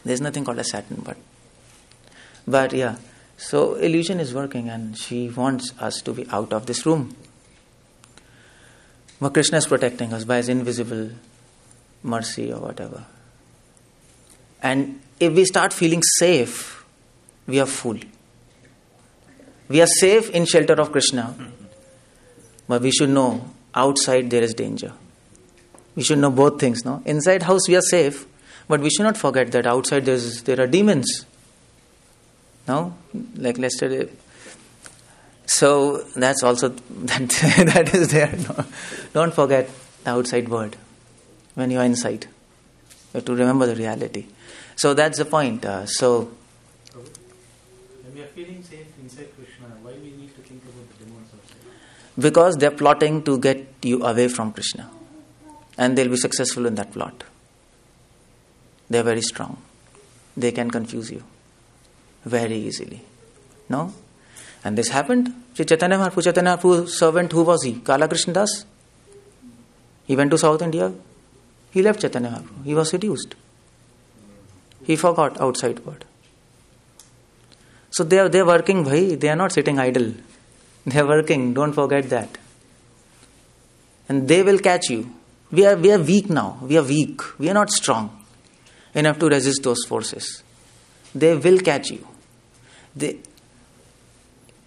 There's nothing called as Satan, but yeah. So illusion is working, and she wants us to be out of this room. But Krishna is protecting us by his invisible mercy or whatever. And if we start feeling safe, we are full. We are safe in shelter of Krishna. But we should know outside there is danger. We should know both things, no? Inside house we are safe, but we should not forget that outside there are demons. No? Like yesterday. So that's also, that is there. No? Don't forget the outside world when you are inside. You have to remember the reality. So that's the point. When we are feeling safe inside Krishna, why we need to think about the demons outside? Because they are plotting to get you away from Krishna. And they'll be successful in that plot. They are very strong. They can confuse you very easily. No? And this happened. Chaitanya Mahaprabhu's servant, who was he? Kala Krishna Das. He went to South India. He left Chaitanya Mahaprabhu. He was seduced. He forgot outside world. So they are working, bhai. They are not sitting idle. They are working. Don't forget that. And they will catch you. We are weak now. We are weak. We are not strong enough to resist those forces. They will catch you.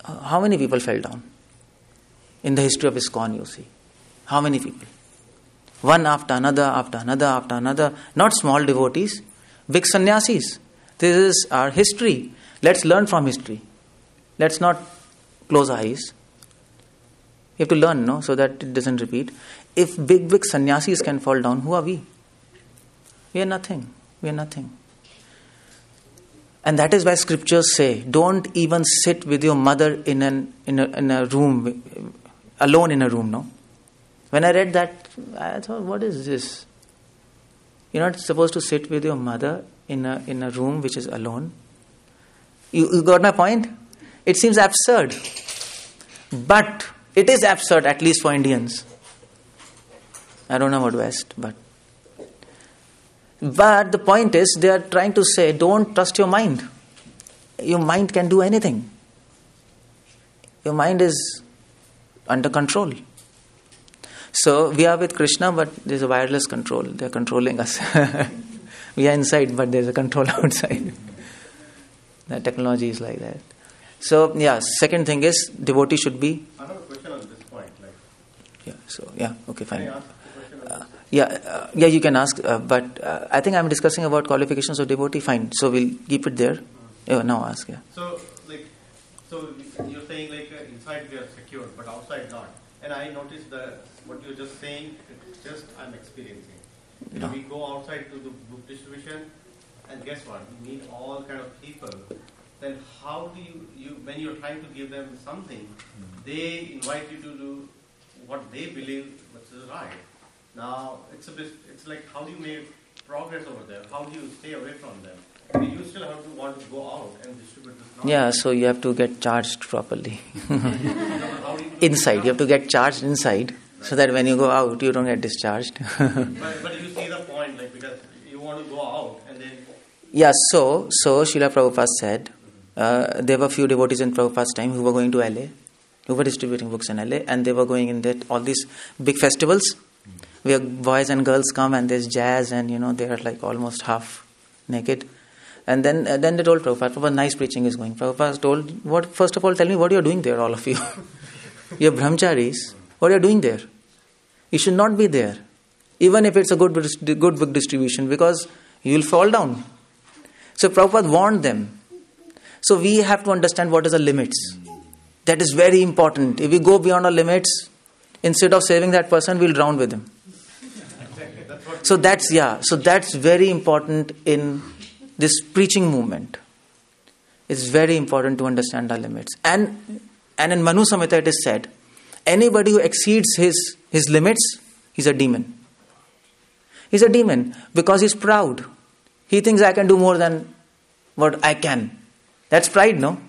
How many people fell down? In the history of ISKCON, you see. How many people? One after another, after another, after another. Not small devotees. Big sannyasis. This is our history. Let's learn from history. Let's not close our eyes. You have to learn, no, so that it doesn't repeat. If big sannyasis can fall down, who are we? We are nothing. We are nothing. And that is why scriptures say, don't even sit with your mother in a room, alone in a room, no? When I read that, I thought, what is this? You're not supposed to sit with your mother in a room which is alone. You got my point? It seems absurd. But it is absurd, at least for Indians. I don't know about West, but the point is, they are trying to say, don't trust your mind. Your mind can do anything. Your mind is under control. So we are with Krishna, but there's a wireless control. They're controlling us. We are inside, but there's a control outside. The technology is like that. So, second thing is, devotee should be... I have a question on this point. Okay, fine. Can I ask a question on this? You can ask, but I think I'm discussing about qualifications of devotee. Fine, so we'll keep it there. Now ask, So you're saying inside we are secure, but outside not. And I noticed that what you're just saying, it's just I'm experiencing. No. We go outside to the book distribution, and guess what? We meet all kind of people. Then how do you when you're trying to give them something, they invite you to do what they believe is right. Now it's like, how do you make progress over there? How do you stay away from them? You still have to want to go out and distribute this knowledge. Yeah, so you have to get charged properly. How do you Inside, you have to get charged inside, so that when you go out, you don't get discharged. but you see the point, because you want to go out and then... Yeah, so Srila Prabhupada said, there were few devotees in Prabhupada's time who were going to LA, who were distributing books in LA, and they were going in all these big festivals where boys and girls come and there's jazz and they are like almost half naked. And then they told Prabhupada, nice preaching is going. Prabhupada told, first of all, tell me what you're doing there, all of you. You're brahmacharis. What are you doing there? You should not be there, even if it's a good book distribution, because you will fall down. So Prabhupada warned them. So we have to understand what are the limits. That is very important. If we go beyond our limits, instead of saving that person, we'll drown with him. So that's very important in this preaching movement. It's very important to understand our limits. And in Manu Samhita it is said, anybody who exceeds his limits, he's a demon. He's a demon because he's proud. He thinks I can do more than what I can. That's pride, no?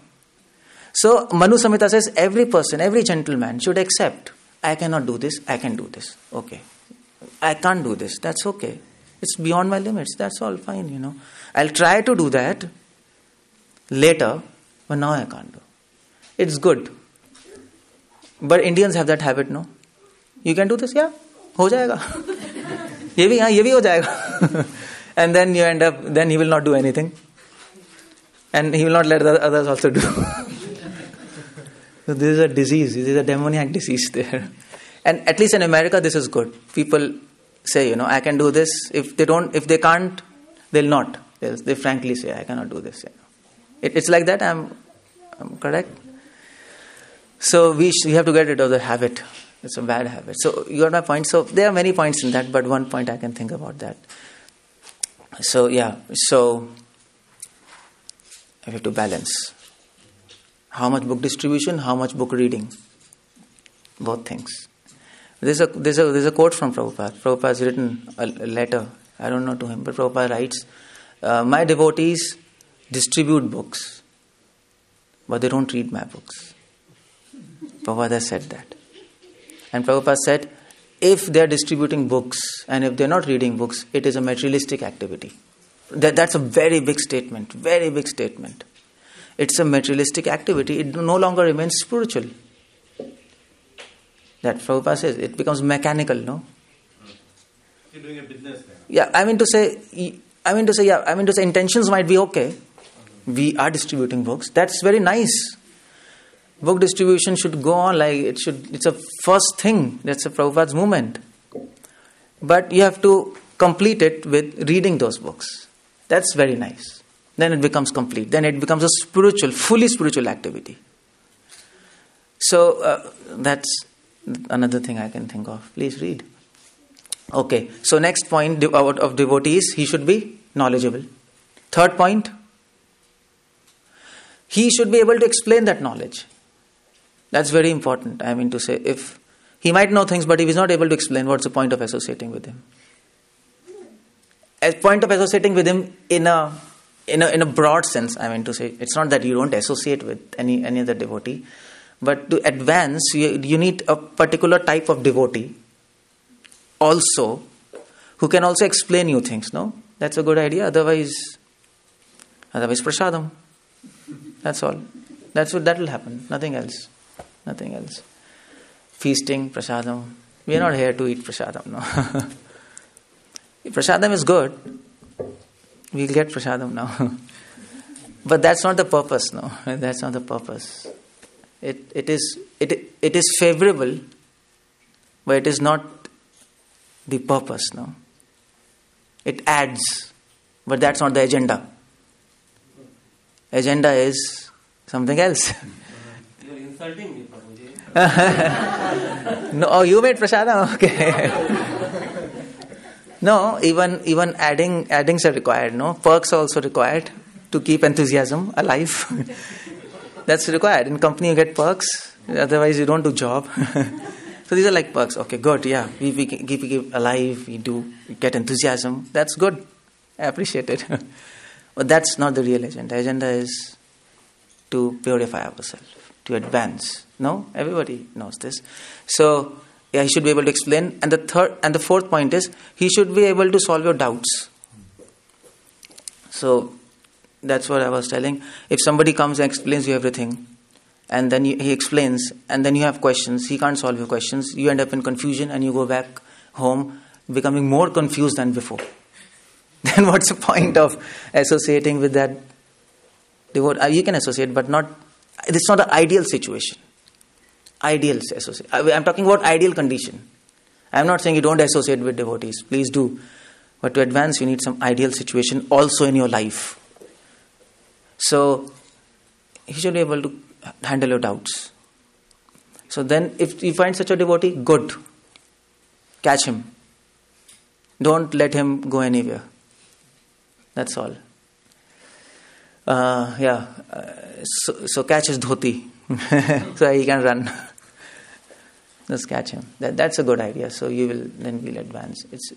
So Manu Samhita says every person, every gentleman should accept, I cannot do this, I can do this. Okay. I can't do this, that's okay. It's beyond my limits, that's all fine, I'll try to do that later, but now I can't do. It's good. But Indians have that habit, no? You can do this, yeah, ho jayega. Ye bhi ho jayega. And then you end up, then he will not do anything. And he will not let the others also do. So this is a disease, this is a demoniac disease there. And at least in America, this is good. People say, I can do this. If they can't, they'll not. They frankly say, I cannot do this. It's like that, I'm correct? So we have to get rid of the habit. It's a bad habit. So you got my point. So there are many points in that, but one point I can think about that. So we have to balance. How much book distribution, how much book reading. Both things. There's a quote from Prabhupada. Prabhupada has written a letter, I don't know to him, but Prabhupada writes, my devotees distribute books. but they don't read my books. Prabhupada said that. And Prabhupada said, if they are distributing books and if they are not reading books, it is a materialistic activity. That's a very big statement, very big statement. It's a materialistic activity. It no longer remains spiritual. That Prabhupada says, it becomes mechanical, no? You're doing a business there. Yeah, I mean to say, intentions might be okay. We are distributing books. That's very nice. Book distribution should go on like it's a first thing. That's a Prabhupada's movement. But you have to complete it with reading those books. That's very nice. Then it becomes complete. Then it becomes a fully spiritual activity. So that's another thing I can think of. Please read. Okay, so next point of devotees, he should be knowledgeable. Third point, he should be able to explain that knowledge. That's very important. I mean to say, if he might know things, but if he's not able to explain, what's the point of associating with him? A point of associating with him in a broad sense, I mean to say, it's not that you don't associate with any other devotee, but to advance, you need a particular type of devotee also, who can also explain you things, no? That's a good idea. Otherwise prasadam. That's all. That will happen. Nothing else. Feasting, prasadam. We are not here to eat prasadam, no. Prasadam is good. We'll get prasadam now. But that's not the purpose, no. That's not the purpose. It is favorable, but it is not the purpose, no. It adds, but that's not the agenda. Agenda is something else. You're insulting me, Prabhuji. No, oh, you made prasadam, okay. No, even addings are required, no? Perks are also required to keep enthusiasm alive. That's required. In company you get perks, otherwise you don't do job. So these are like perks. Okay, good, yeah. We keep alive, we get enthusiasm. That's good. I appreciate it. But that's not the real agenda. Agenda is to purify ourselves, to advance. No? Everybody knows this. So, yeah, he should be able to explain. And the fourth point is, he should be able to solve your doubts. So, that's what I was telling. If somebody comes and explains you everything, and then he explains, and then you have questions, he can't solve your questions, you end up in confusion and you go back home becoming more confused than before. Then what's the point of associating with that devotee? You can associate, but it's not an ideal situation. Ideal associate. I'm talking about ideal condition. I'm not saying you don't associate with devotees. Please do. But to advance, you need some ideal situation also in your life. So, he should be able to handle your doubts. So then, if you find such a devotee, good. Catch him. Don't let him go anywhere. That's all. So catch his dhoti. So he can run. Just catch him. That's a good idea. So we'll advance. It's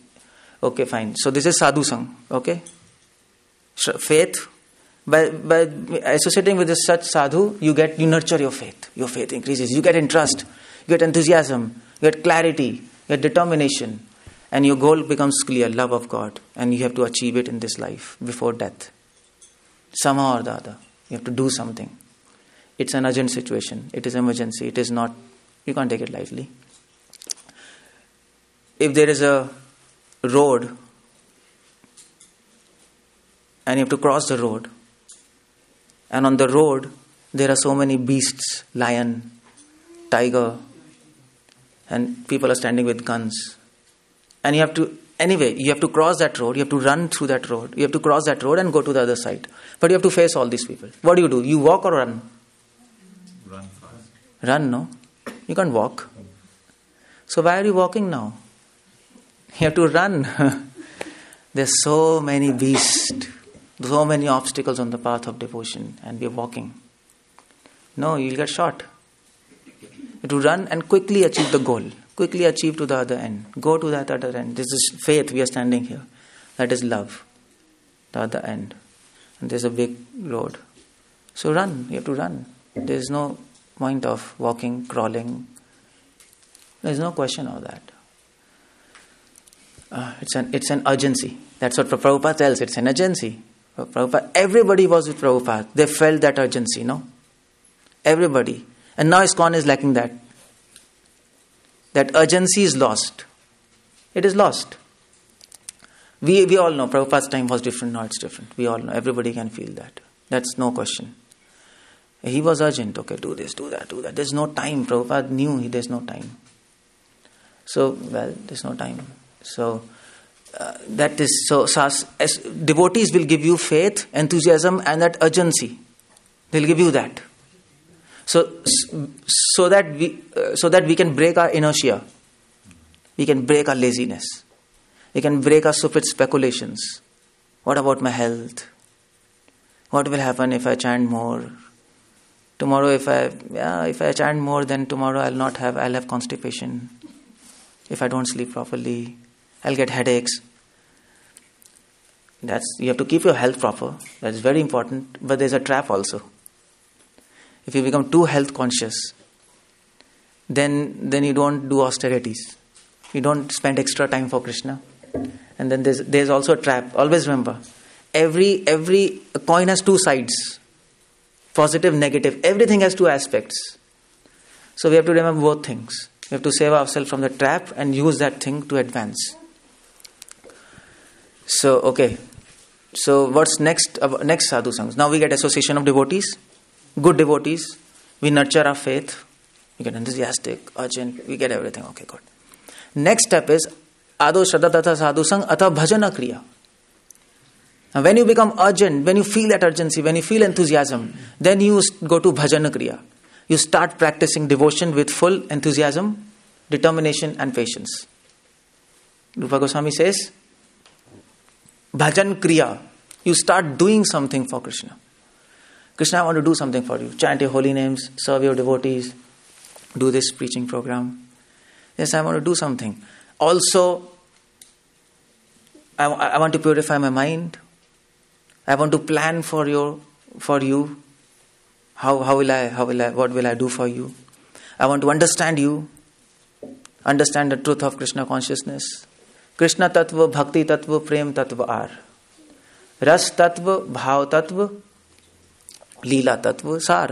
okay, fine. So this is sadhu sang. Okay? Faith. By associating with such sadhu, you nurture your faith. Your faith increases. You get interest. You get enthusiasm. You get clarity. You get determination. And your goal becomes clear, love of God. And you have to achieve it in this life, before death. Somehow or the other. You have to do something. It's an urgent situation. It is emergency. It is not, you can't take it lightly. If there is a road, and you have to cross the road, and on the road, there are so many beasts, lion, tiger, and people are standing with guns. And you have to cross that road, you have to run through that road, you have to cross that road and go to the other side. But you have to face all these people. What do? You walk or run? Run fast. Run, no? You can't walk. So why are you walking now? You have to run. There's so many beasts, so many obstacles on the path of devotion, and we're walking. No, you'll get shot. You have to run and quickly achieve the goal. Quickly achieve to the other end. Go to that other end. This is faith, we are standing here. That is love. The other end. And there's a big road. So run. You have to run. There is no point of walking, crawling. There is no question of that. It's an urgency. That's what Prabhupada tells. It's an urgency. Prabhupada, everybody was with Prabhupada. They felt that urgency, no? Everybody. And now ISKCON is lacking that. That urgency is lost. It is lost. We all know Prabhupada's time was different. Now it's different. We all know. Everybody can feel that. That's no question. He was urgent. Okay, do this, do that, do that. There's no time. Prabhupada knew there's no time. So, there's no time. So, that is so. As devotees will give you faith, enthusiasm, and that urgency. They'll give you that. So that we can break our inertia. We can break our laziness. We can break our stupid speculations. What about my health? What will happen if I chant more? Tomorrow, if I chant more, then tomorrow I'll have constipation. If I don't sleep properly, I'll get headaches. You have to keep your health proper. That is very important. But there's a trap also. If you become too health conscious, then you don't do austerities. You don't spend extra time for Krishna. And then there's also a trap. Always remember, every coin has two sides. Positive, negative. Everything has two aspects. So we have to remember both things. We have to save ourselves from the trap and use that thing to advance. So, okay. So what's next? Next sadhu sangs. Now we get association of devotees. Good devotees. We nurture our faith. We get enthusiastic, urgent. We get everything. Okay, good. Next step is Ado Shraddha Tatha Sadhu Sang Atha Bhajana Kriya. Now when you become urgent, when you feel that urgency, when you feel enthusiasm, then you go to Bhajana Kriya. You start practicing devotion with full enthusiasm, determination and patience. Rupa Goswami says, Bhajan Kriya. You start doing something for Krishna. Krishna, I want to do something for you. Chant your holy names, serve your devotees, do this preaching program. Yes, I want to do something. Also, I want to purify my mind. I want to plan for you. What will I do for you? I want to understand you. Understand the truth of Krishna consciousness. Krishna Tattva, Bhakti Tattva, Prem Tattva are. Ras Tattva, Bhav Tattva, Leela Tattva, Sar.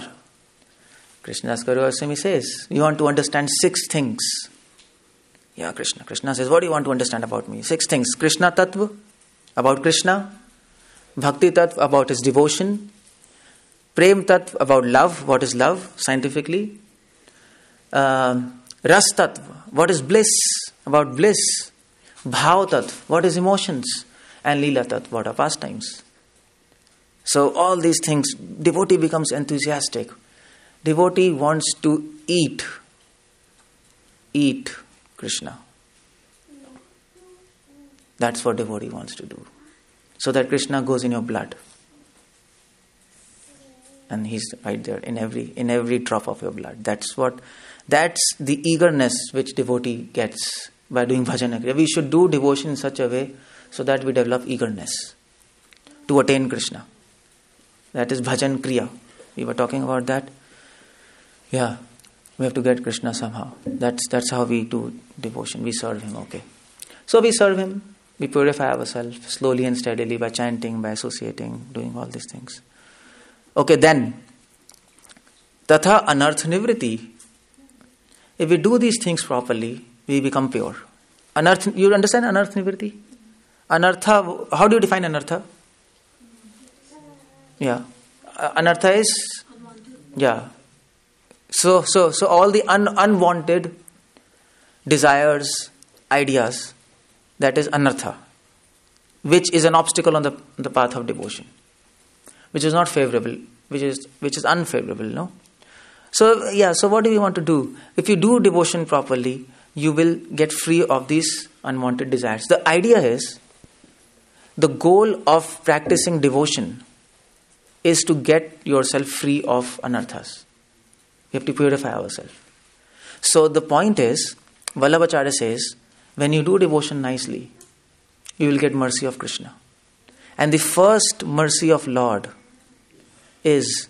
Krishna's Goswami says, you want to understand 6 things. Yeah, Krishna. Krishna says, what do you want to understand about me? 6 things. Krishna Tattva, about Krishna. Bhakti Tattva, about his devotion. Prem Tattva, about love. What is love, scientifically? Ras Tattva, what is bliss? About bliss. Bhav Tattva, what is emotions? And Leela Tattva, what are pastimes? So all these things, devotee becomes enthusiastic. Devotee wants to eat Krishna. That's what devotee wants to do. So that Krishna goes in your blood. And he's right there in every drop of your blood. That's the eagerness which devotee gets by doing bhajana kriya. We should do devotion in such a way so that we develop eagerness to attain Krishna. That is bhajan kriya. We were talking about that. Yeah, we have to get Krishna somehow. That's how we do devotion. We serve him, okay. So we serve him. We purify ourselves slowly and steadily by chanting, by associating, doing all these things. Okay, then, Tatha Anarth Nivriti. If we do these things properly, we become pure. Anarth, you understand Anarth Nivriti? Anartha, how do you define Anartha? Yeah. Anartha is? Yeah. So all the unwanted desires, ideas, that is Anartha, which is an obstacle on the path of devotion, which is not favorable, which is unfavorable, no? So what do we want to do? If you do devotion properly, you will get free of these unwanted desires. The idea is, the goal of practicing devotion is to get yourself free of anarthas. We have to purify ourselves. So the point is, Vallabhacharya says, when you do devotion nicely, you will get mercy of Krishna. And the first mercy of Lord is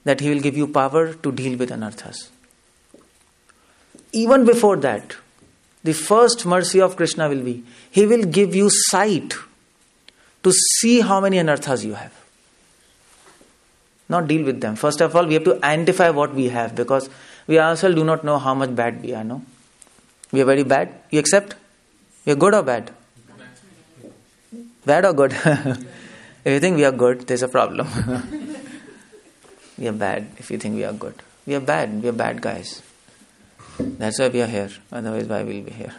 that He will give you power to deal with anarthas. Even before that, the first mercy of Krishna will be, He will give you sight to see how many anarthas you have. Not deal with them. First of all, we have to identify what we have, because we ourselves do not know how much bad we are, no? We are very bad. You accept? We are good or bad? Bad or good? If you think we are good, there's a problem. We are bad if you think we are good. We are bad. We are bad guys. That's why we are here. Otherwise, why will we be here?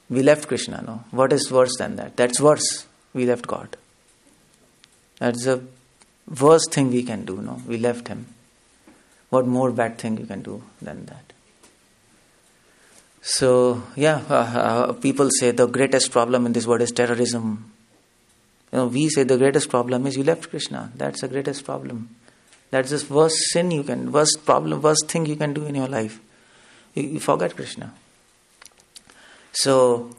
We left Krishna, no? What is worse than that? That's worse. We left God. That's the worst thing we can do, no? We left Him. What more bad thing you can do than that? So, people say the greatest problem in this world is terrorism. We say the greatest problem is you left Krishna. That's the greatest problem. That's the worst sin you can, worst thing you can do in your life. You forget Krishna. So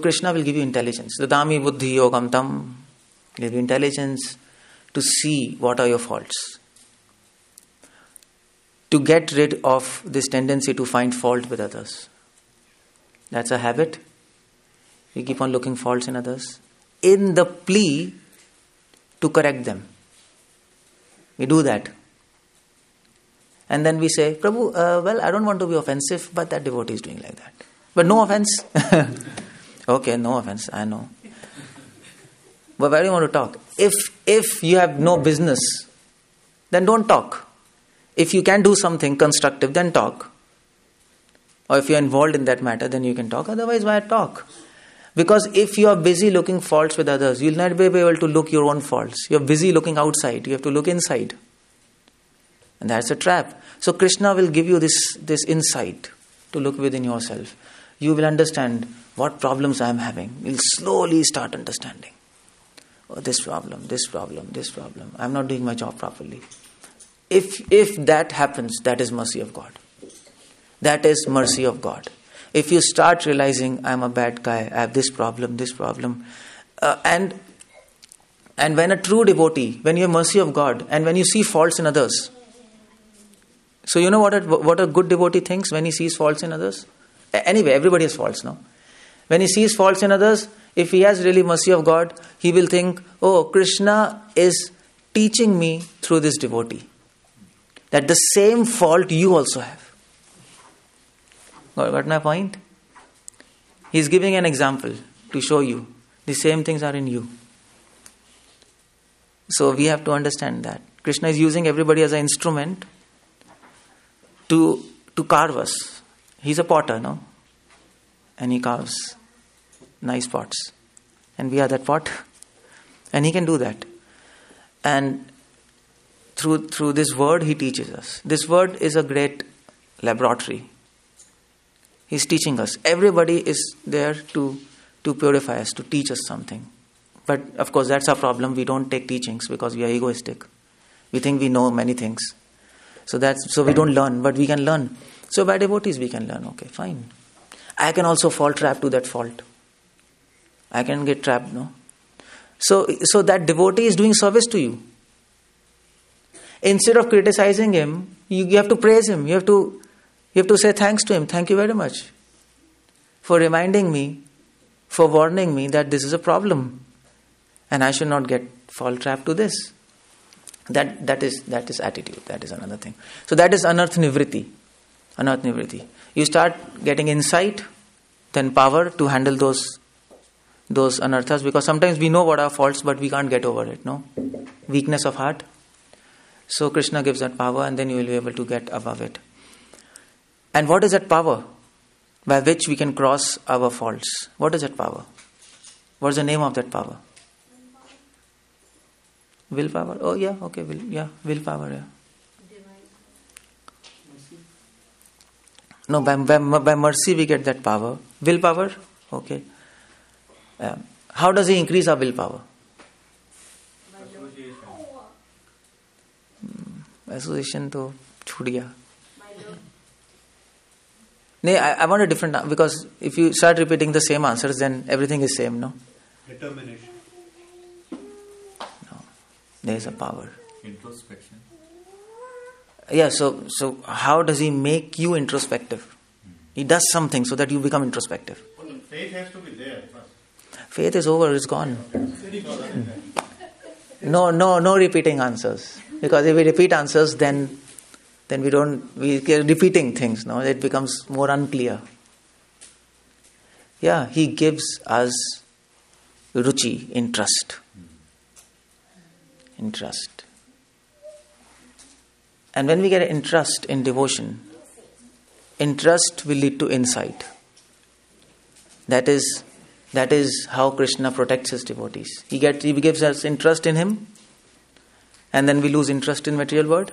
Krishna will give you intelligence. Dadami buddhi yogam tam. Give you intelligence to see what are your faults. To get rid of this tendency to find fault with others. That's a habit. We keep on looking faults in others, in the plea to correct them. We do that. And then we say, Prabhu, I don't want to be offensive, but that devotee is doing like that. But no offense. Okay, no offense, I know. But why do you want to talk? If you have no business, then don't talk. If you can do something constructive, then talk. Or if you are involved in that matter, then you can talk. Otherwise, why talk? Because if you are busy looking faults with others, you will not be able to look your own faults. You are busy looking outside. You have to look inside. And that's a trap. So Krishna will give you this insight to look within yourself. You will understand what problems I am having. You'll slowly start understanding. Oh, this problem. I'm not doing my job properly. If that happens, that is mercy of God. That is mercy of God. If you start realizing, I'm a bad guy, I have this problem, and when a true devotee, when you have mercy of God, and when you see faults in others, so you know what a good devotee thinks when he sees faults in others? Anyway, everybody has faults, no? When he sees faults in others, if he has really mercy of God, he will think, oh, Krishna is teaching me through this devotee that the same fault you also have. Got my point? He's giving an example to show you the same things are in you. So we have to understand that. Krishna is using everybody as an instrument to carve us. He's a potter, no? And he carves nice pots. And we are that pot. And he can do that. And through this word he teaches us. This word is a great laboratory. He's teaching us. Everybody is there to purify us, to teach us something. But of course that's our problem. We don't take teachings because we are egoistic. We think we know many things. So we don't learn, but we can learn. So by devotees we can learn. Okay, fine. I can also fall trap to that fault. I can get trapped, no? So that devotee is doing service to you. Instead of criticizing him, you have to praise him. You have to say thanks to him. Thank you very much for reminding me, for warning me that this is a problem, and I should not fall trapped to this. That is attitude. That is another thing. So that is anarth nivritti. Anarth nivritti. You start getting insight, then power to handle those anarthas, because sometimes we know what are faults, but we can't get over it. No, weakness of heart. So Krishna gives that power, and then you will be able to get above it. And what is that power by which we can cross our faults? What is that power? What is the name of that power? Willpower. Oh yeah, okay, willpower. Yeah. No, by mercy we get that power. Willpower. Okay. How does he increase our willpower? Association to chhut gaya. No, I want a different, because if you start repeating the same answers, then everything is same, no? Determination. No, there is a power. Introspection. Yeah, so how does he make you introspective? He does something so that you become introspective. Well, the faith has to be there first. Faith is over, it's gone. No repeating answers. Because if we repeat answers, then we keep repeating things, no? It becomes more unclear. Yeah, he gives us ruchi in trust. In trust. And when we get interest in devotion, interest will lead to insight. That is how Krishna protects his devotees. He gives us interest in him, and then we lose interest in material world.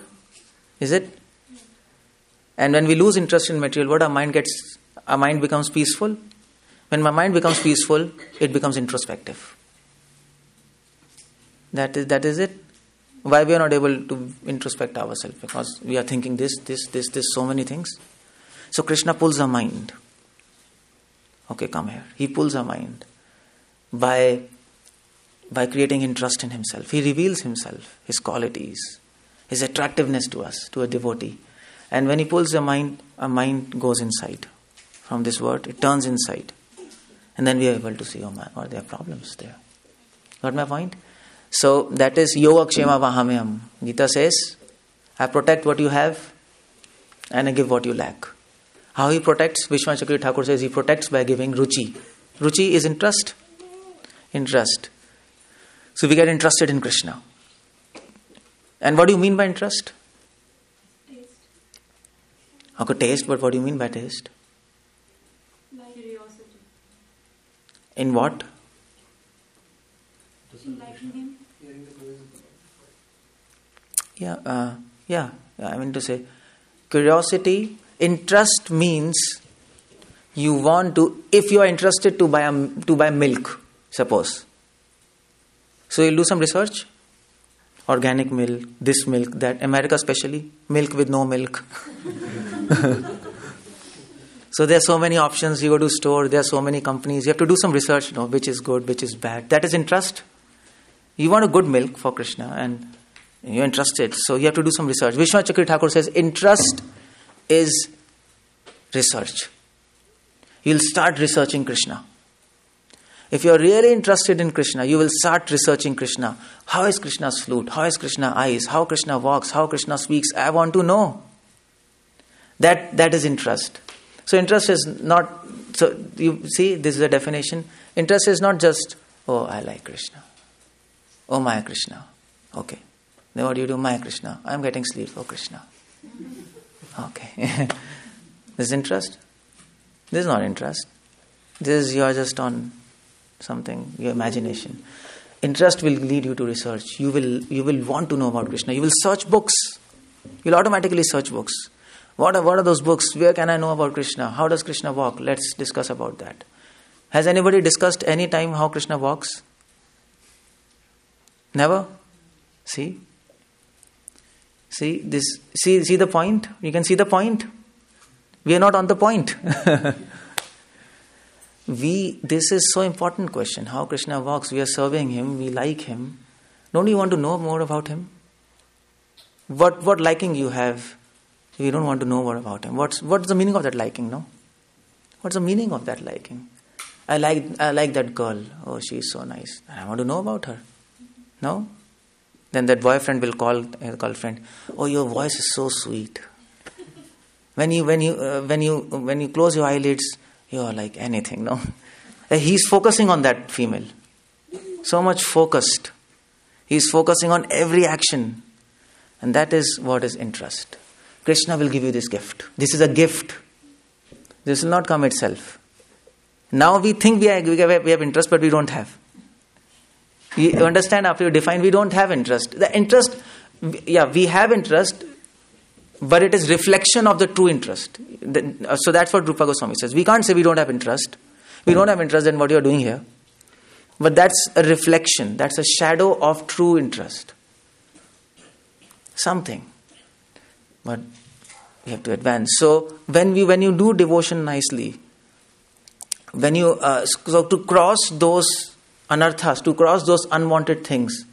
Is it? And when we lose interest in material world, our mind becomes peaceful. When my mind becomes peaceful, it becomes introspective. That is it. Why we are not able to introspect ourselves? Because we are thinking this, so many things. So Krishna pulls our mind. Okay, come here. He pulls our mind by creating interest in himself. He reveals himself, his qualities, his attractiveness to us, to a devotee. And when he pulls our mind goes inside. From this word, it turns inside. And then we are able to see, oh my God, there are problems there. Got my point? So that is yoga kshema vahamyam. Gita says, I protect what you have and I give what you lack. How he protects? Vishwanath Chakravarti Thakur says he protects by giving ruchi. Ruchi is interest. Interest. So we get interested in Krishna. And what do you mean by interest? Taste. Okay, taste, but what do you mean by taste? By curiosity. In what? In liking him. Yeah. I mean to say, curiosity, interest means you want to, if you are interested to buy milk, suppose. So you'll do some research. Organic milk, this milk, that. America especially, milk with no milk. So there are so many options. You go to store, there are so many companies. You have to do some research, which is good, which is bad. That is interest. You want a good milk for Krishna and you're interested. So you have to do some research. Vishwanath Chakravarti Thakur says interest is research. You'll start researching Krishna. If you're really interested in Krishna, you will start researching Krishna. How is Krishna's flute? How is Krishna's eyes? How Krishna walks? How Krishna speaks? I want to know. That is interest. So interest is not, so you see, this is a definition. Interest is not just, oh, I like Krishna. Oh, Maya Krishna. Okay. Then what do you do? Maya Krishna. I'm getting sleep for Krishna. Okay. This is interest? This is not interest. This is, you are just on something, your imagination. Interest will lead you to research. You will want to know about Krishna. You will search books. You'll automatically search books. What are those books? Where can I know about Krishna? How does Krishna walk? Let's discuss about that. Has anybody discussed any time how Krishna walks? Never? See the point? You can see the point? We are not on the point. This is so important question. How Krishna walks, we are serving him, we like him. Don't you want to know more about him? What liking you have, if you don't want to know more about him? What's the meaning of that liking, no? What's the meaning of that liking? I like that girl. Oh, she is so nice. I want to know about her. No? Then that boyfriend will call a girlfriend. Oh, your voice is so sweet. When you close your eyelids, you are like anything, no? He's focusing on that female. So much focused. He's focusing on every action. And that is what is interest. Krishna will give you this gift. This is a gift. This will not come itself. Now we think we have interest, but we don't have. You understand, after you define, we don't have interest. The interest, we have interest, but it is reflection of the true interest. So that's what Rupa Goswami says. We can't say we don't have interest. We don't have interest in what you're doing here. But that's a reflection. That's a shadow of true interest. Something. But we have to advance. So when you do devotion nicely, when you so to cross those anarthas, to cross those unwanted things,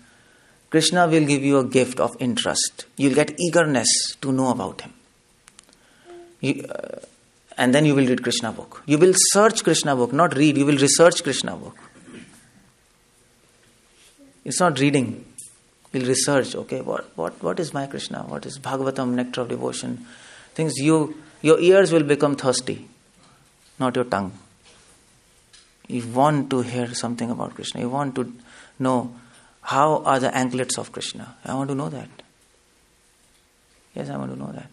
Krishna will give you a gift of interest. You'll get eagerness to know about him. And then you will read Krishna book. You will search Krishna book, not read. You will research Krishna book. It's not reading. You'll research. Okay, what is my Krishna? What is Bhagavatam, nectar of devotion? Things your ears will become thirsty, not your tongue. You want to hear something about Krishna. You want to know how are the anklets of Krishna. I want to know that. Yes, I want to know that.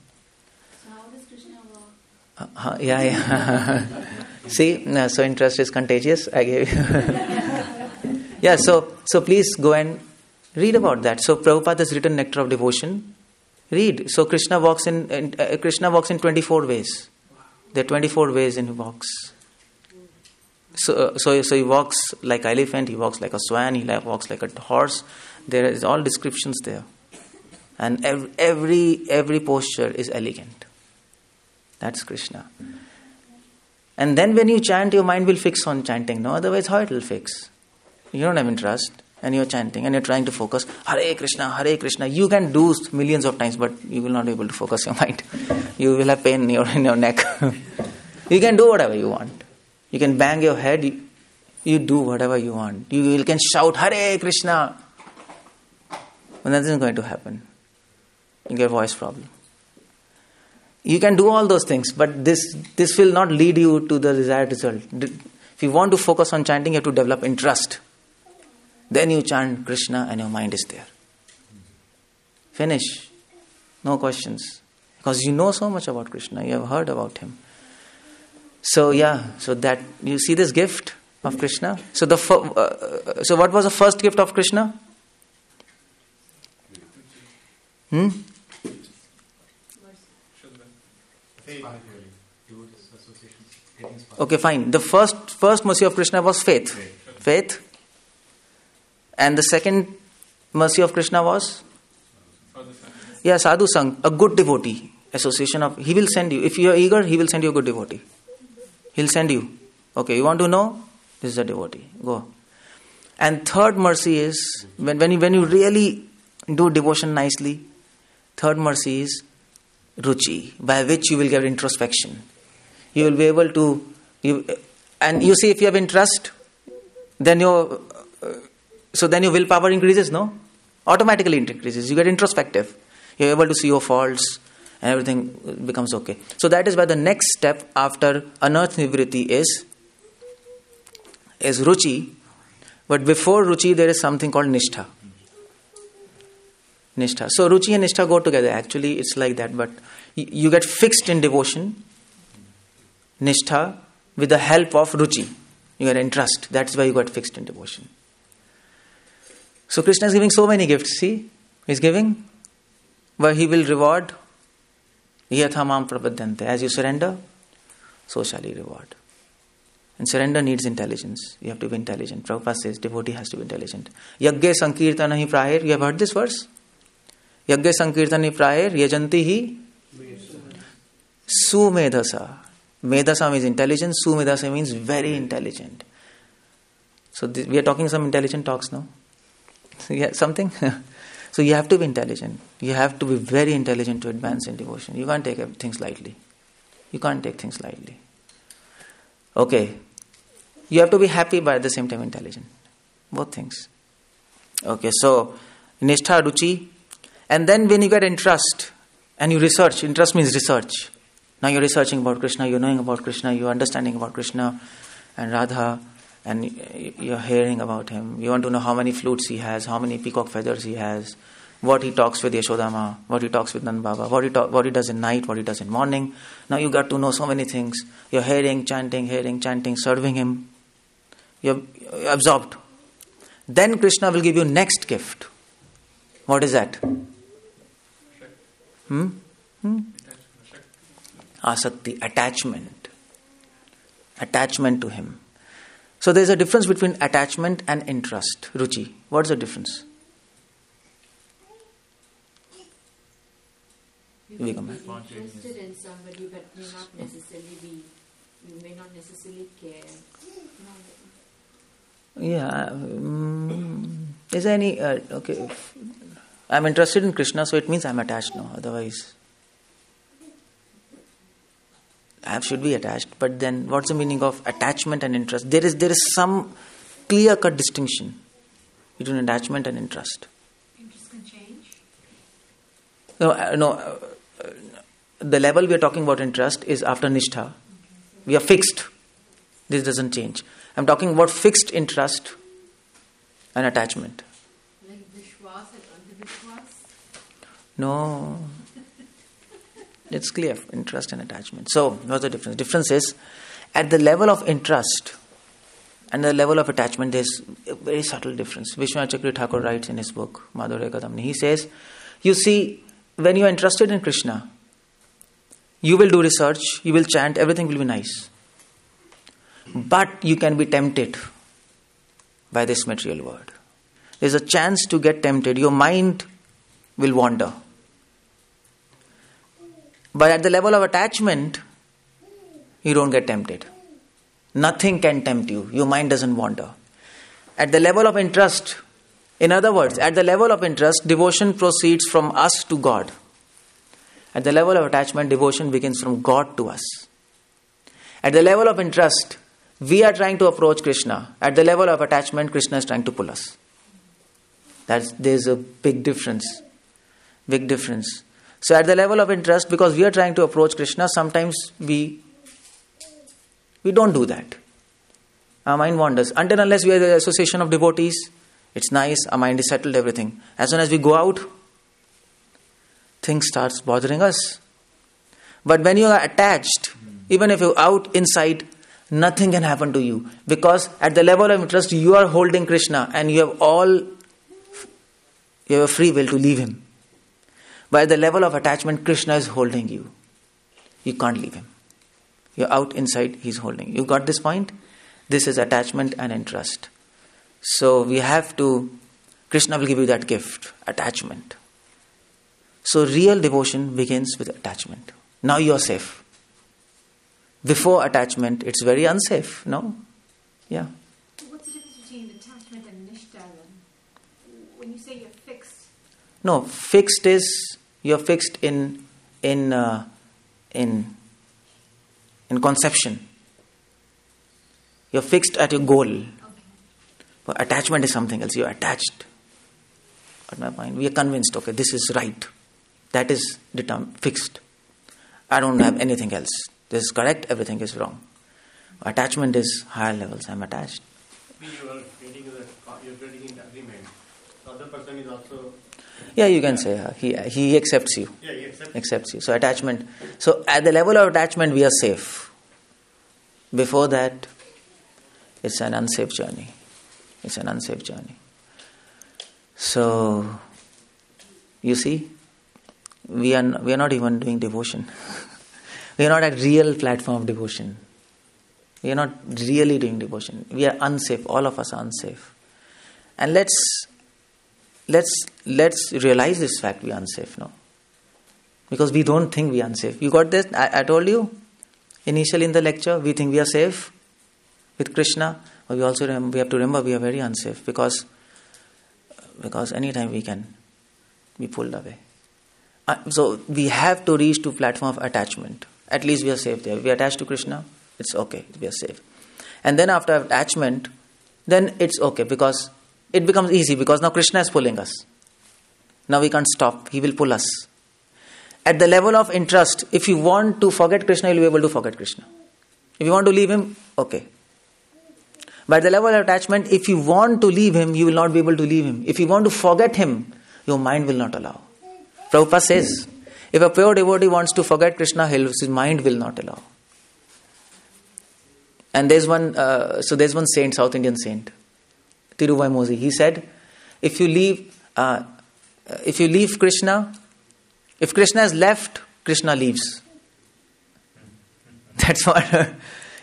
So how does Krishna walk? Yeah. See, so interest is contagious. I gave you. Yeah, so please go and read about that. So Prabhupada has written Nectar of Devotion. Read. So Krishna walks in 24 ways. There are 24 ways in he walks. So he walks like elephant, he walks like a swan, he walks like a horse. There is all descriptions there. And every posture is elegant. That's Krishna. And then when you chant, your mind will fix on chanting. No, otherwise how it will fix? You don't have interest and you're chanting and you're trying to focus. Hare Krishna, Hare Krishna. You can do millions of times, but you will not be able to focus your mind. You will have pain in your neck. You can do whatever you want. You can bang your head. You do whatever you want. You can shout Hare Krishna. But that isn't going to happen. You get a voice problem. You can do all those things, but this will not lead you to the desired result. If you want to focus on chanting, you have to develop interest. Then you chant Krishna and your mind is there. Finish. No questions. Because you know so much about Krishna. You have heard about him. So that you see this gift of Krishna. So so what was the first gift of Krishna? Okay, fine. The first mercy of Krishna was faith. Faith. And the second mercy of Krishna was? Sadhu Sang, a good devotee. Association of, he will send you. If you are eager, he will send you a good devotee. He'll send you. Okay, you want to know? This is a devotee. Go. And third mercy is, when you really do devotion nicely, third mercy is ruchi, by which you will get introspection. You will be able to, and you see if you have interest, then your willpower increases, no? Automatically increases. You get introspective. You're able to see your faults and everything becomes okay. So that is why the next step after anarth nivritti is ruchi. But before ruchi there is something called nishtha. Nishtha. So ruchi and nishtha go together. Actually it's like that, but you get fixed in devotion, nishtha, with the help of ruchi. You get interest. That's why you got fixed in devotion. So Krishna is giving so many gifts. See? He's giving, but he will reward. Yatha mam prapadyante. As you surrender, so shall he reward. And surrender needs intelligence. You have to be intelligent. Prabhupada says devotee has to be intelligent. Yagge sankirtana hi praher. You have heard this verse? Yagge sankirtana hi praher. Yajanti hi sumedhasa. Medhasa means intelligence. Sumedhasa means very intelligent. So we are talking some intelligent talks now. Yeah, something. So you have to be intelligent. You have to be very intelligent to advance in devotion. You can't take things lightly. Okay. You have to be happy but at the same time intelligent. Both things. Okay, so nishtha, ruchi. And then when you get interest and you research, interest means research. Now you're researching about Krishna, you're knowing about Krishna, you're understanding about Krishna and Radha, and you're hearing about him. You want to know how many flutes he has, how many peacock feathers he has, what he talks with Yashodama, what he talks with Nand Baba, what he does in night, what he does in morning. Now you got to know so many things. You're hearing, chanting, serving him. You're absorbed. Then Krishna will give you next gift. What is that? Asakti, attachment. Attachment to him. So there is a difference between attachment and interest. Ruchi. What's the difference? You may be interested in somebody, but you may not necessarily care. Yeah. Is there any I'm interested in Krishna, so it means I'm attached now. Otherwise, I should be attached. But then, what's the meaning of attachment and interest? There is some clear-cut distinction between attachment and interest. Interest can change. No. The level we are talking about interest is after Nishtha. We are fixed. This doesn't change. I'm talking about fixed interest and attachment. Like Vishwas and Andavishwas. No. It's clear, interest and attachment. So, what's the difference? The difference is, at the level of interest and the level of attachment, there's a very subtle difference. Vishwanath Chakravarti Thakur writes in his book, Madhurya Kadamini. He says, you see, when you are interested in Krishna, you will do research, you will chant, everything will be nice. But you can be tempted by this material world. There's a chance to get tempted. Your mind will wander. But at the level of attachment, you don't get tempted. Nothing can tempt you. Your mind doesn't wander. At the level of interest, in other words, at the level of interest, devotion proceeds from us to God. At the level of attachment, devotion begins from God to us. At the level of interest, we are trying to approach Krishna. At the level of attachment, Krishna is trying to pull us. There's a big difference. Big difference. So at the level of interest, because we are trying to approach Krishna, sometimes we don't do that. Our mind wanders. Until unless we are the association of devotees, it's nice, our mind is settled, everything. As soon as we go out, things starts bothering us. But when you are attached, even if you're out inside, nothing can happen to you. Because at the level of interest, you are holding Krishna and you have a free will to leave him. But at the level of attachment, Krishna is holding you. You can't leave him. You're out inside, he's holding you. You got this point? This is attachment and interest. So we have to, Krishna will give you that gift, attachment. So real devotion begins with attachment. Now you are safe. Before attachment, it's very unsafe, no? Yeah. What's the difference between attachment and nishta then? When you say you're fixed. No, fixed is, you're fixed in conception. You're fixed at your goal. Okay. But attachment is something else. You're attached. At my mind, we are convinced, okay, this is right. That is fixed. I don't have anything else. This is correct, everything is wrong. Attachment is higher levels. I'm attached. You are getting into agreement. The other person is also. Yeah, you can say he accepts you. Yeah, he accepts you. So attachment. So at the level of attachment, we are safe. Before that, it's an unsafe journey. It's an unsafe journey. So you see, we are not even doing devotion. We are not at real platform of devotion. We are not really doing devotion. We are unsafe. All of us are unsafe. And let's realize this fact: we are unsafe now. Because we don't think we are unsafe. You got this? I told you initially in the lecture, we think we are safe with Krishna, but we have to remember we are very unsafe because anytime we can be pulled away. So we have to reach to platform of attachment. At least we are safe there. We are attached to Krishna, it's okay, we are safe. And then after attachment, then it's okay because it becomes easy because now Krishna is pulling us. Now we can't stop, he will pull us. At the level of interest, if you want to forget Krishna, you'll be able to forget Krishna. If you want to leave him, okay. But at the level of attachment, if you want to leave him, you will not be able to leave him. If you want to forget him, your mind will not allow. Prabhupada says, if a pure devotee wants to forget Krishna, his mind will not allow. And there's one saint, South Indian saint, Tiruvaimozi. He said, if you leave Krishna, if Krishna is left, Krishna leaves. That's what.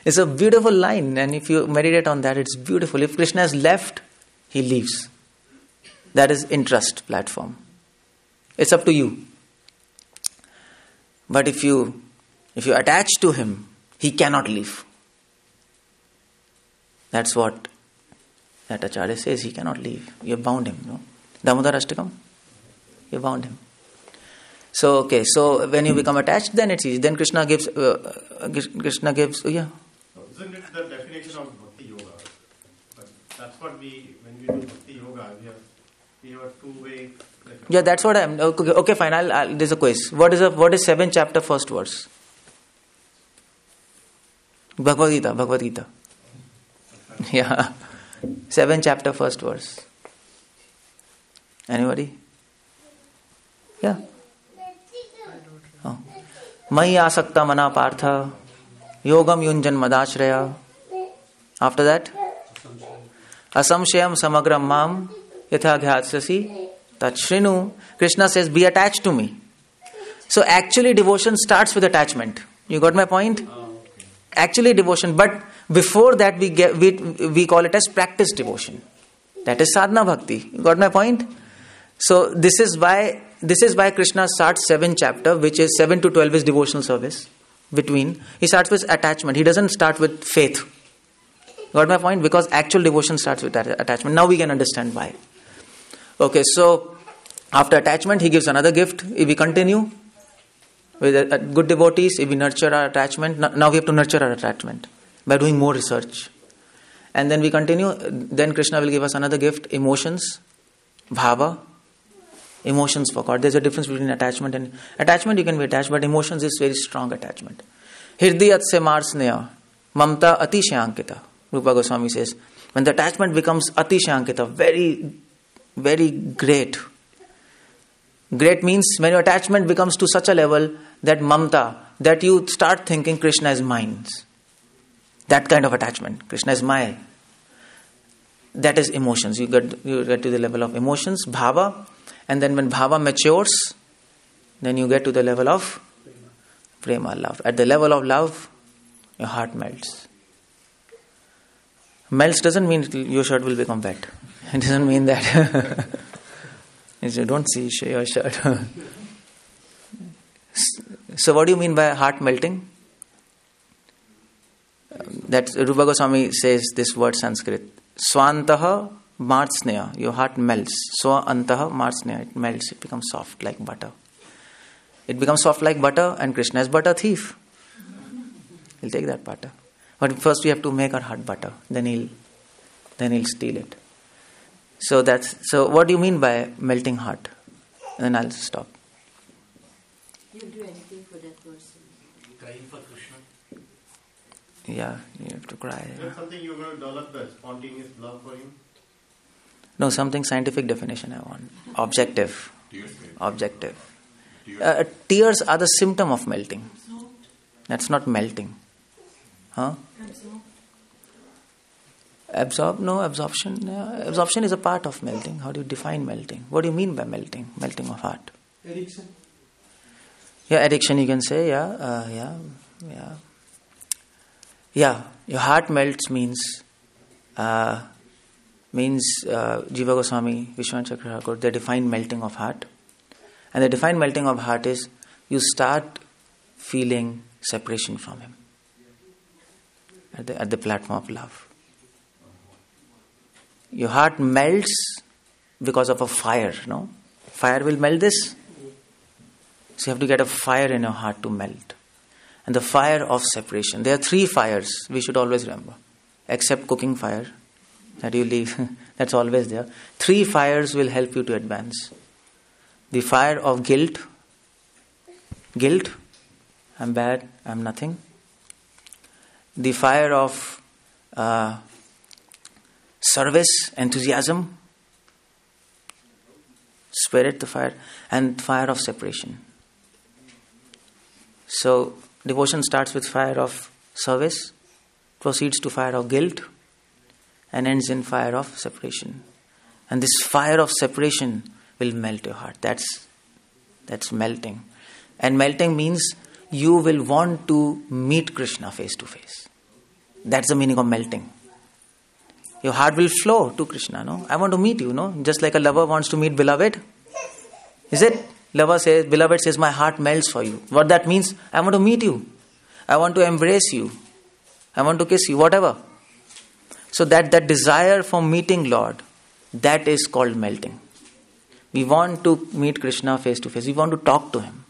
It's a beautiful line, and if you meditate on that, it's beautiful. If Krishna is left, he leaves. That is interest platform. It's up to you. But if you attach to him, he cannot leave. That's what that Acharya says. He cannot leave. You have bound him. No? Damodar Ashtakam. You bound him. So okay, so when you become attached, then it's easy. Then Krishna gives, yeah. Isn't it the definition of bhakti yoga? But that's what when we do bhakti yoga, we have a two-way. Yeah, that's what I'm. Okay, fine. There's a quiz. What is 7th chapter, first verse? Bhagavad Gita. Yeah, 7th chapter, first verse. Anybody? Yeah. Mahi asakta mana partha yogam yunjan madashraya. After that, asamshayam samagram mam yatha ghyatsyasi tachrinu. Krishna says, be attached to me. So actually devotion starts with attachment. You got my point? Actually devotion, but before that we call it as practice devotion. That is sadhana bhakti. You got my point? So this is why Krishna starts 7th chapter, which is 7 to 12 is devotional service. He starts with attachment. He doesn't start with faith. Got my point? Because actual devotion starts with attachment. Now we can understand why. Okay, so after attachment, he gives another gift. If we continue with good devotees, if we nurture our attachment, now we have to nurture our attachment by doing more research. And then we continue, then Krishna will give us another gift, emotions, bhava. Emotions for God. There's a difference between attachment and attachment. You can be attached, but emotions is very strong attachment. Hirdiyat se marsneya mamta atishayankita. Rupa Goswami says, when the attachment becomes atishayankita, very, very great. Great means when your attachment becomes to such a level that mamta, that you start thinking Krishna is mine. That kind of attachment. Krishna is my. That is emotions. You get to the level of emotions, bhava. And then when bhava matures, then you get to the level of prema, love. At the level of love, your heart melts. Melts doesn't mean your shirt will become wet. It doesn't mean that. You don't see your shirt. So what do you mean by heart melting? That Rupa Goswami says this word Sanskrit. Swantaha marsneya, your heart melts. Swa antaha marsneya, it melts, it becomes soft like butter. It becomes soft like butter, and Krishna is butter thief. He'll take that butter. But first we have to make our heart butter. Then he'll steal it. So what do you mean by melting heart? And then I'll stop. You'll do anything for that person. Crying for Krishna. Yeah, you have to cry. Is that something you're going to develop, the spontaneous love for him? No, something scientific definition I want. Objective. Objective. Tears are the symptom of melting. That's not melting. Huh? Absorption. Absorption is a part of melting. How do you define melting? What do you mean by melting? Melting of heart. Addiction. Yeah, addiction you can say. Yeah. Your heart melts means Jiva Goswami, Vishwanath Chakravarti, they define melting of heart. And the defined melting of heart is you start feeling separation from him at the platform of love. Your heart melts because of a fire, no? Fire will melt this. So you have to get a fire in your heart to melt. And the fire of separation. There are 3 fires we should always remember. Except cooking fire that you leave. That's always there. 3 fires will help you to advance. The fire of guilt. Guilt. I'm bad. I'm nothing. The fire of service, enthusiasm. Spirit, the fire. And fire of separation. So, devotion starts with fire of service, proceeds to fire of guilt, and ends in fire of separation. And this fire of separation will melt your heart. That's melting. And melting means you will want to meet Krishna face to face. That's the meaning of melting. Your heart will flow to Krishna, no? I want to meet you, no? Just like a lover wants to meet beloved. Is it? Beloved says, my heart melts for you. What that means? I want to meet you. I want to embrace you. I want to kiss you, whatever. So that desire for meeting Lord, that is called melting. We want to meet Krishna face to face. We want to talk to him.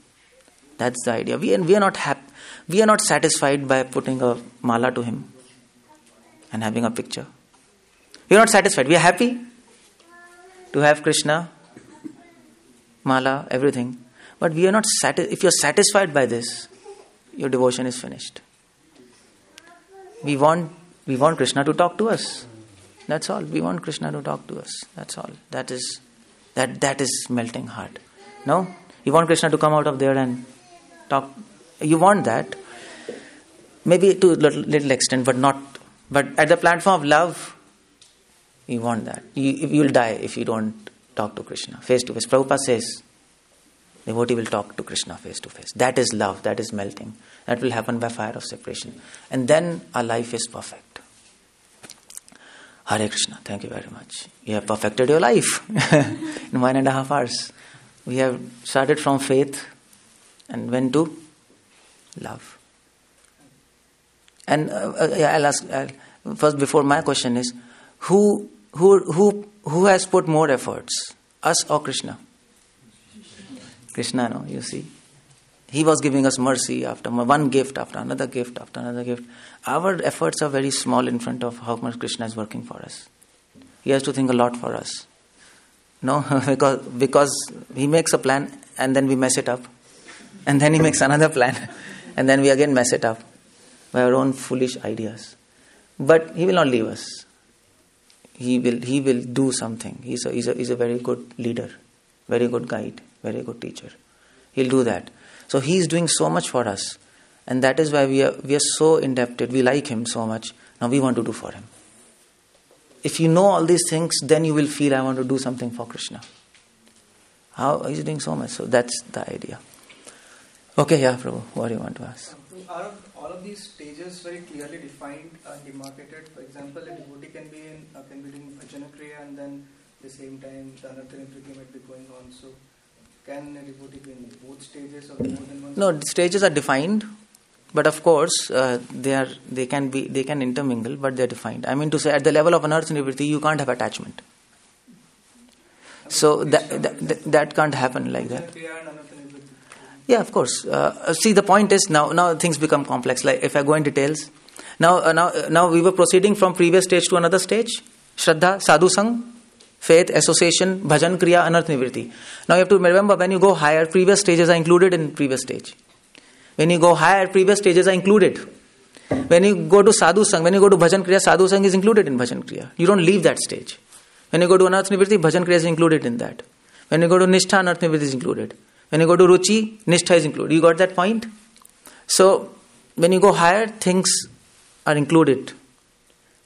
That's the idea. We are not happy. We are not satisfied by putting a mala to him and having a picture. We are not satisfied. We are happy to have Krishna, mala, everything. But we are not satisfied. If you are satisfied by this, your devotion is finished. We want Krishna to talk to us. That's all. We want Krishna to talk to us. That's all. That is melting heart. No? You want Krishna to come out of there and talk. You want that. Maybe to a little extent, but not. But at the platform of love, you want that. You will die if you don't talk to Krishna face to face. Prabhupada says, devotee will talk to Krishna face to face. That is love. That is melting. That will happen by fire of separation. And then our life is perfect. Hare Krishna. Thank you very much. You have perfected your life in 1.5 hours. We have started from faith and went to love. And I'll ask first. Before my question is, who has put more efforts, us or Krishna? Krishna, no. You see, he was giving us mercy after one gift, after another gift, after another gift. Our efforts are very small in front of how much Krishna is working for us. He has to think a lot for us. No, because he makes a plan and then we mess it up, and then he makes another plan, and then we again mess it up by our own foolish ideas. But he will not leave us. He will do something. He's a very good leader, very good guide, very good teacher. He'll do that. So he's doing so much for us, and that is why we are so indebted. We like him so much. Now we want to do for him. If you know all these things, then you will feel, I want to do something for Krishna. How he's doing so much. So that's the idea. Okay, yeah, Prabhu, what do you want to ask? Are all of these stages very clearly defined and demarcated? For example, a devotee can be doing bhajana kriya, and then at the same time the anartha-nivritti might be going on. So can a devotee be in both stages or more than one? No, the stages are defined, but of course they can intermingle, but they are defined. I mean to say, at the level of anartha-nivritti, you can't have attachment. So that can't happen like that. Yeah, of course. See, the point is now things become complex. Like if I go in details, now we were proceeding from previous stage to another stage. Shraddha, sadhu sang, faith, association, bhajan, kriya, anartha-nivritti. Now you have to remember, when you go higher, previous stages are included in previous stage. When you go higher, previous stages are included. When you go to sadhu sang, when you go to bhajan kriya, sadhu sang is included in bhajan kriya. You don't leave that stage. When you go to anartha-nivritti, bhajan kriya is included in that. When you go to nishtha, anartha-nivritti is included. When you go to ruchi, nishtha is included. You got that point? So when you go higher, things are included,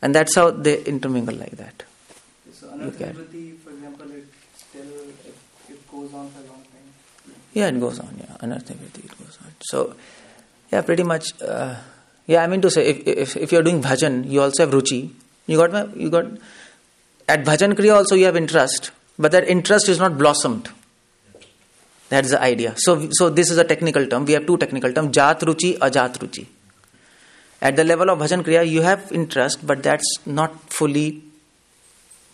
and that's how they intermingle like that. So anartha-nivritti, for example, it goes on for a long time. Yeah, it goes on. Yeah, anartha-nivritti, it goes on. So yeah, pretty much. I mean to say, if you are doing bhajan, you also have ruchi. You got at bhajan kriya also you have interest, but that interest is not blossomed. That's the idea. So this is a technical term. We have two technical terms: jat ruchi, ajat ruchi. At the level of bhajan kriya, you have interest, but that's not fully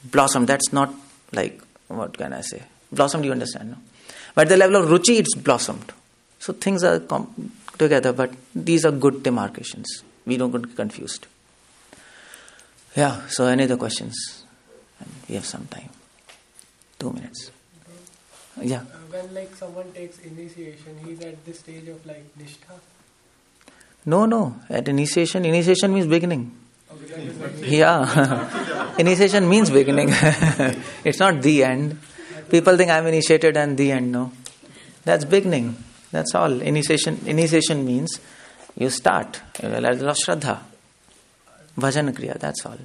blossomed. That's not like, what can I say? Blossomed, you understand, no? But at the level of ruchi, it's blossomed. So things are together, but these are good demarcations. We don't get confused. Yeah, so any other questions? We have some time. 2 minutes. Yeah. When like someone takes initiation, he's at the stage of like nishtha. No. At initiation means beginning. Okay, yeah. Initiation means beginning. It's not the end. People think I'm initiated and the end. No. That's beginning. That's all. Initiation means you start. Level of Shraddha. Bhajan Kriya. That's all.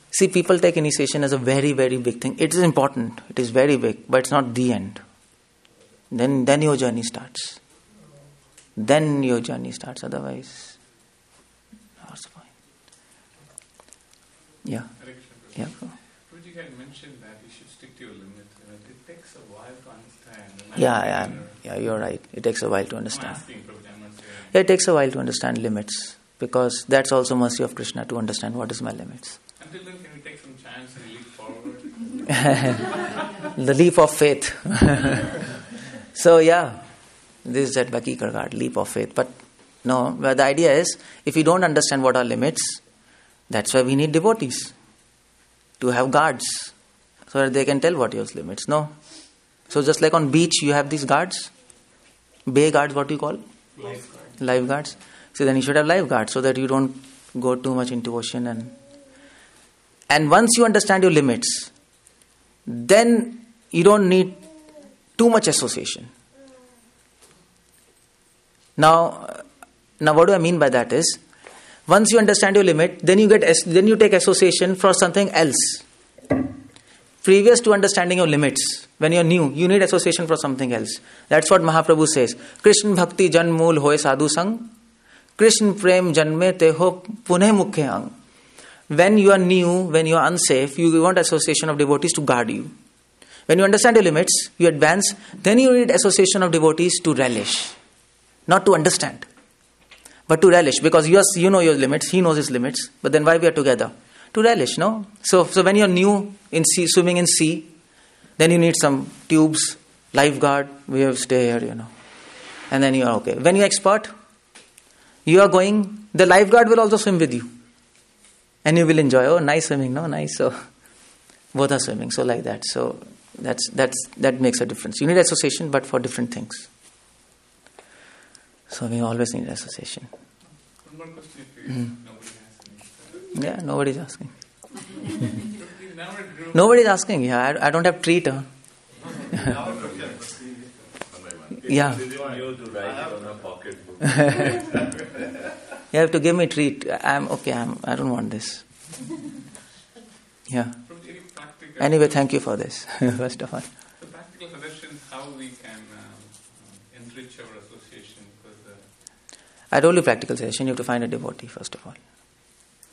See, people take initiation as a very, very big thing. It is important. It is very big, but it's not the end. Then your journey starts. Otherwise, what's the point? Yeah. Yeah. Ruji had mentioned that you should stick to your limit. It takes a while to understand. Yeah, you're right. It takes a while to understand. I'm asking, Prabhuji, I'm not saying. Yeah, it takes a while to understand limits, because that's also mercy of Krishna, to understand what is my limits. Until then, can we take some chance and leap forward? The leap of faith. So yeah, this is that by Kierkegaard, leap of faith. But no, the idea is, if we don't understand what are limits, that's why we need devotees to have guards, so that they can tell what your limits. No. So just like on beach, you have these guards, bay guards, what do you call? Lifeguards. So then you should have lifeguards so that you don't go too much into ocean. And once you understand your limits, then you don't need too much association. Now what do I mean by that is, once you understand your limit, then you take association for something else. Previous to understanding your limits, when you're new, you need association for something else. That's what Mahaprabhu says. Krishna bhakti jan mool hoye sadhu sang, Krishna prem janme te ho punhe mukhe ang. When you are new, when you are unsafe, you want association of devotees to guard you. When you understand your limits, you advance, then you need association of devotees to relish. Not to understand, but to relish. Because you know your limits, he knows his limits, but then why we are together? To relish, no? So when you're new in sea, swimming in sea, then you need some tubes, lifeguard, we have to stay here, And then you are okay. When you're expert, you are going, the lifeguard will also swim with you. And you will enjoy, oh, nice swimming, no? Nice. So both are swimming, so like that. So that makes a difference. You need association, but for different things. So we always need association. One more question if nobody has any. Yeah, nobody's asking. You never grew Nobody's asking. Yeah, I don't have treat. Yeah. You have to give me treat. I'm okay. I don't want this. Yeah. very practical. Anyway, thank you for this. First of all. The practical suggestions how we can enrich our association. Because I told you practical suggestion. You have to find a devotee first of all.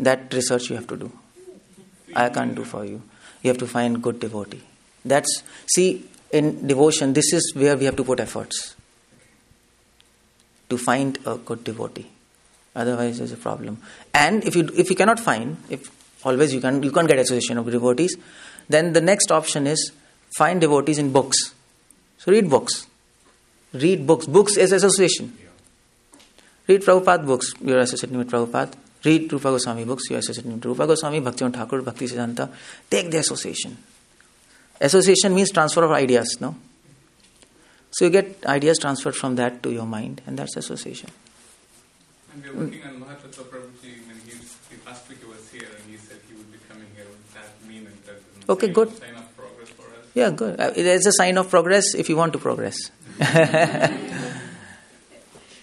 That research you have to do. I can't do for you. You have to find good devotee. In devotion, this is where we have to put efforts. To find a good devotee. Otherwise there's a problem. And if you cannot find, if always you can't get association of devotees, then the next option is find devotees in books. So read books. Read books. Books is association. Read Prabhupada books, you are associating with Prabhupada. Read Rupa Goswami books, you are associating with Rupa Goswami, Bhaktivinoda Thakur, Bhakti Siddhanta. Take the association. Association means transfer of ideas, no? So you get ideas transferred from that to your mind, and that's association. And we are working on Mahatattva Prabhuji. Last week he was here and he said he would be coming here. Would that mean that Okay, good. Sign of progress for us? Yeah, good. There's a sign of progress if you want to progress.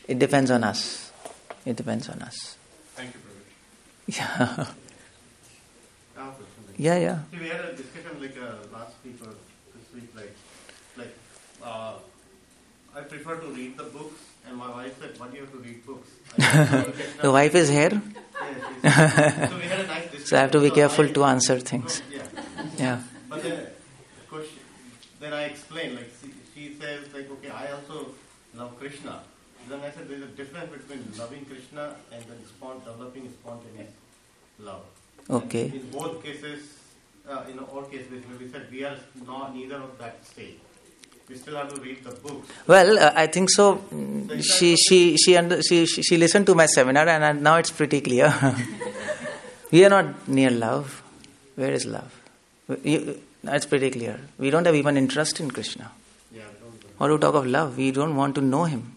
It depends on us. It depends on us. Thank you, Prabhuji. Yeah. Yeah. See, we had a discussion last week or this week, I prefer to read the books, and my wife said, "Why do you have to read books?" The wife is here. Yeah, so we had a nice discussion. So I have to be careful to answer things. Yeah. But then I explained, she says, okay, I also love Krishna. Then I said, there's a difference between loving Krishna and then developing spontaneous love. Okay. And in both cases, in all cases, we said we are neither of that state. We still have to read the books. Well, I think so. She listened to my seminar, and now it's pretty clear. We are not near love. Where is love? It's pretty clear. We don't have even interest in Krishna. Yeah, What do you talk of love? We don't want to know him.